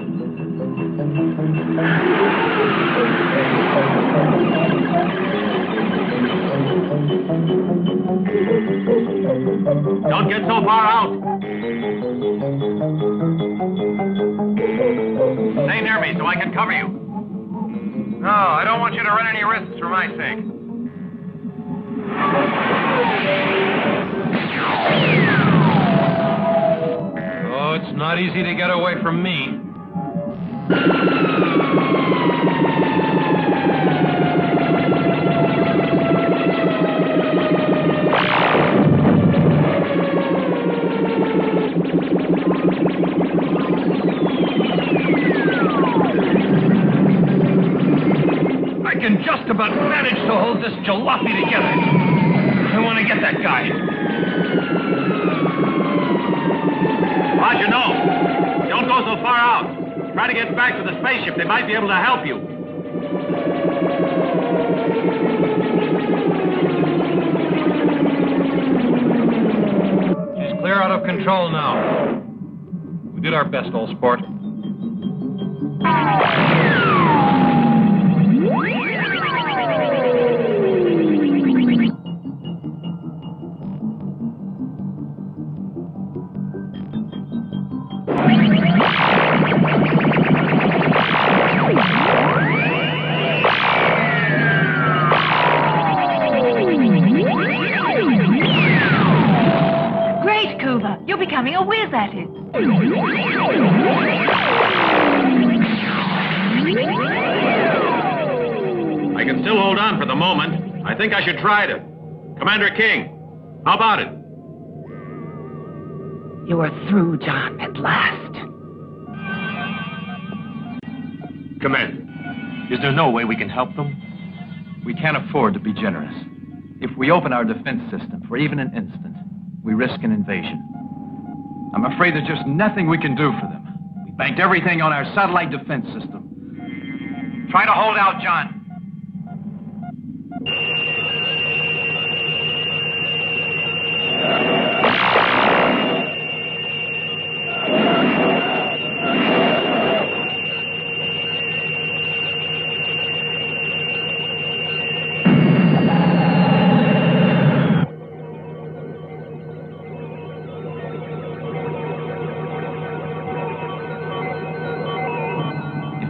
Don't get so far out. Stay near me so I can cover you. No, I don't want you to run any risks for my sake. Oh, it's not easy to get away from me. I can just about manage to hold this jalopy together. I want to get that guy. Roger, no. Don't go so far out. Try to get back to the spaceship. They might be able to help you. She's clear out of control now. We did our best, old sport. Great, Cuba! You're becoming a whiz at it. I can still hold on for the moment. I think I should try to. Commander King, how about it? You are through, John, at last. Commander, is there no way we can help them? We can't afford to be generous. If we open our defense system for even an instant, we risk an invasion. I'm afraid there's just nothing we can do for them. We banked everything on our satellite defense system. Try to hold out, John.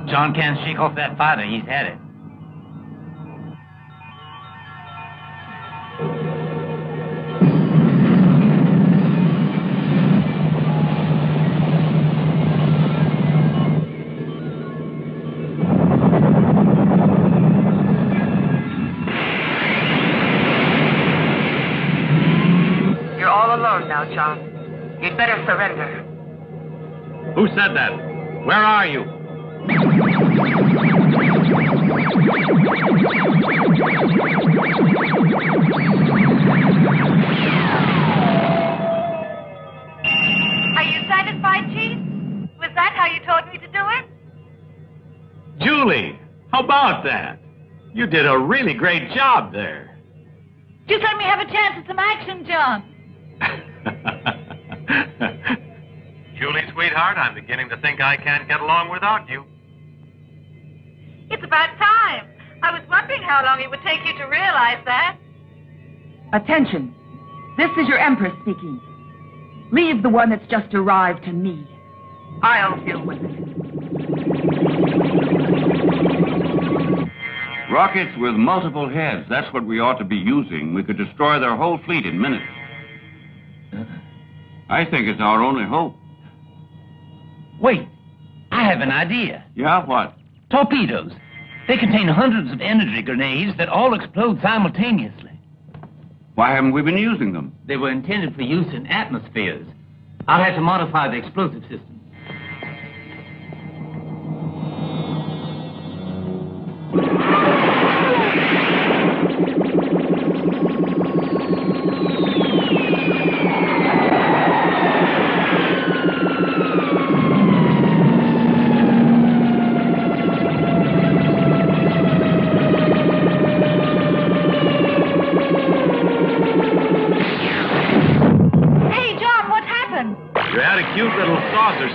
John can't shake off that fighter. He's had it. He'd better surrender. Who said that? Where are you? Are you satisfied, Chief? Was that how you told me to do it? Julie, how about that? You did a really great job there. Just let me have a chance at some action, John. Julie, sweetheart, I'm beginning to think I can't get along without you. It's about time. I was wondering how long it would take you to realize that. Attention. This is your Empress speaking. Leave the one that's just arrived to me. I'll deal with it. Rockets with multiple heads. That's what we ought to be using. We could destroy their whole fleet in minutes. I think it's our only hope. Wait, I have an idea. Yeah, what? Torpedoes. They contain hundreds of energy grenades that all explode simultaneously. Why haven't we been using them? They were intended for use in atmospheres. I'll have to modify the explosive system.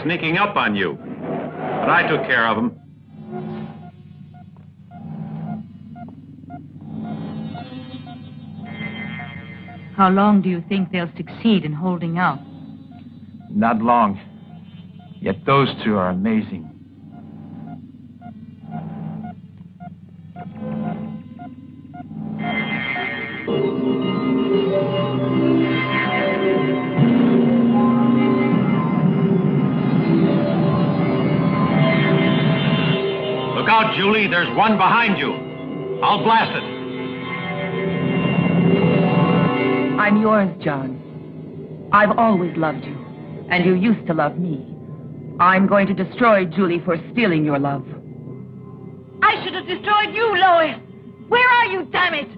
Sneaking up on you. But I took care of them. How long do you think they'll succeed in holding out? Not long. Yet those two are amazing. Look out, Julie. There's one behind you. I'll blast it. I'm yours, John. I've always loved you, and you used to love me. I'm going to destroy Julie for stealing your love. I should have destroyed you, Lois. Where are you, damn it?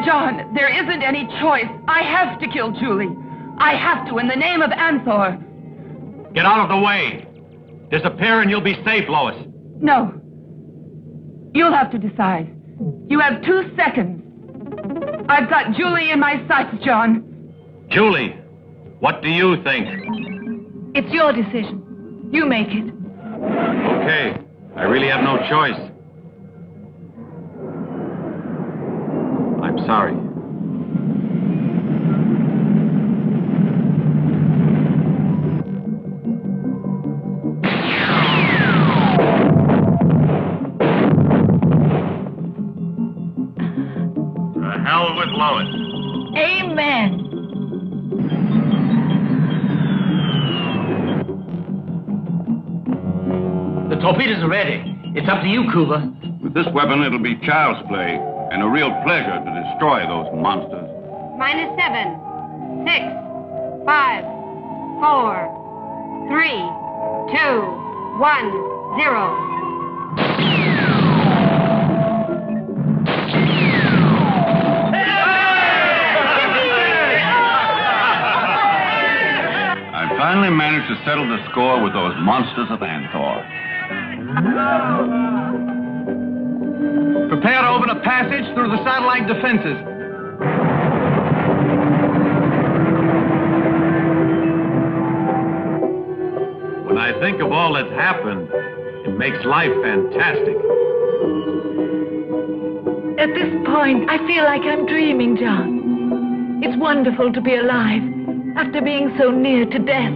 John, there isn't any choice. I have to kill Julie. I have to, in the name of Anthor. Get out of the way. Disappear and you'll be safe, Lois. No. You'll have to decide. You have 2 seconds. I've got Julie in my sights, John. Julie, what do you think? It's your decision. You make it. Okay. I really have no choice. I'm sorry. To hell with Lois. Amen. The torpedoes are ready. It's up to you, Cuba. With this weapon, it'll be child's play and a real pleasure to destroy those monsters. -7, 6, 5, 4, 3, 2, 1, 0. I finally managed to settle the score with those monsters of Anthor. Prepare to open a passage through the satellite defenses. When I think of all that's happened, it makes life fantastic. At this point, I feel like I'm dreaming, John. It's wonderful to be alive after being so near to death.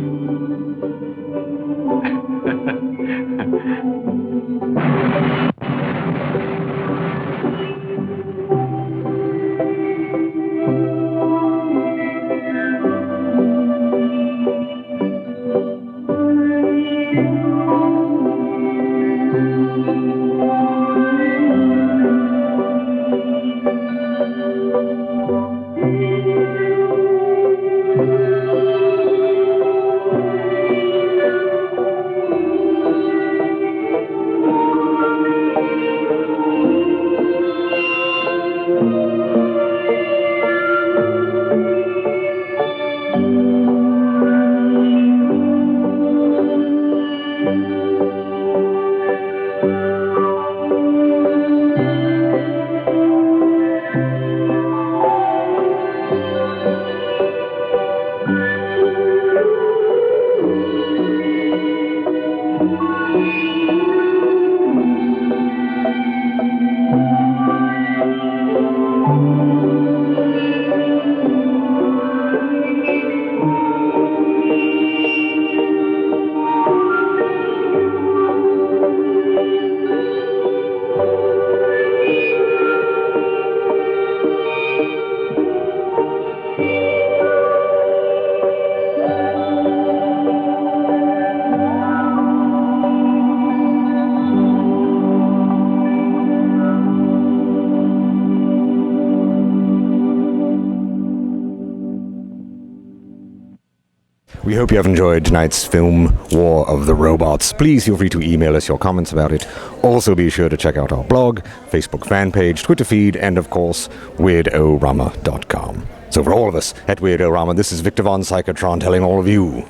We hope you have enjoyed tonight's film, War of the Robots. Please feel free to email us your comments about it. Also be sure to check out our blog, Facebook fan page, Twitter feed, and of course, Weird-O-Rama.com. So for all of us at Weird-O-Rama, this is Victor von Psychotron telling all of you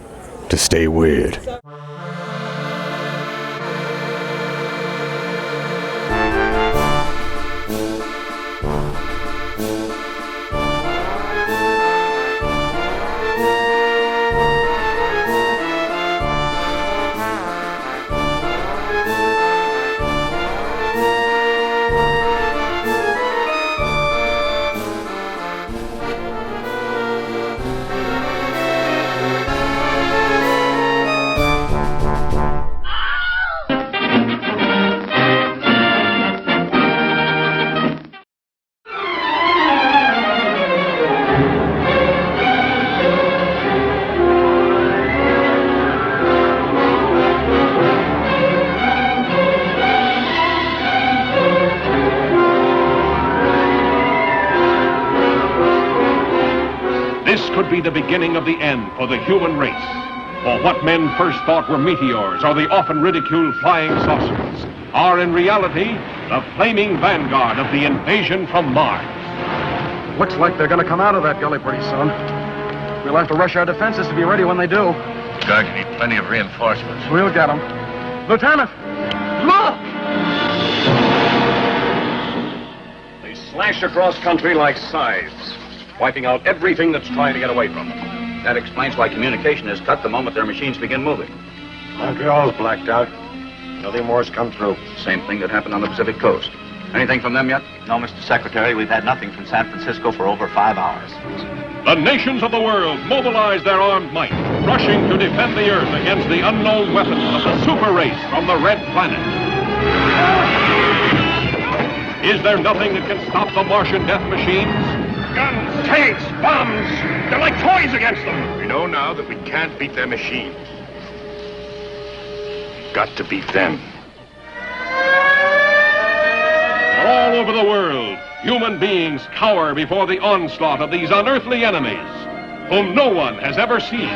to stay weird. This could be the beginning of the end for the human race. For what men first thought were meteors or the often ridiculed flying saucers are in reality the flaming vanguard of the invasion from Mars. Looks like they're going to come out of that gully pretty soon. We'll have to rush our defenses to be ready when they do. Guard, you need plenty of reinforcements. We'll get them. Lieutenant! Look! They slash across country like scythes, wiping out everything that's trying to get away from them. That explains why communication is cut the moment their machines begin moving. Montreal's blacked out. Nothing more's come through. Same thing that happened on the Pacific coast. Anything from them yet? No, Mr. Secretary. We've had nothing from San Francisco for over 5 hours. The nations of the world mobilize their armed might, rushing to defend the Earth against the unknown weapons of the super race from the Red Planet. Is there nothing that can stop the Martian death machines? Guns, tanks, bombs. They're like toys against them. We know now that we can't beat their machines. We've got to beat them. All over the world, human beings cower before the onslaught of these unearthly enemies, whom no one has ever seen.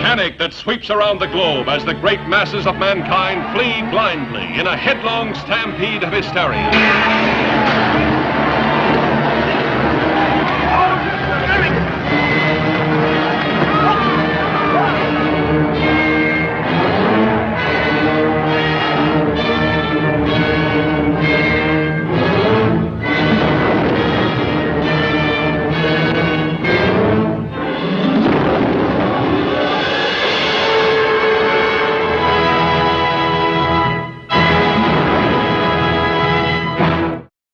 Panic that sweeps around the globe as the great masses of mankind flee blindly in a headlong stampede of hysteria.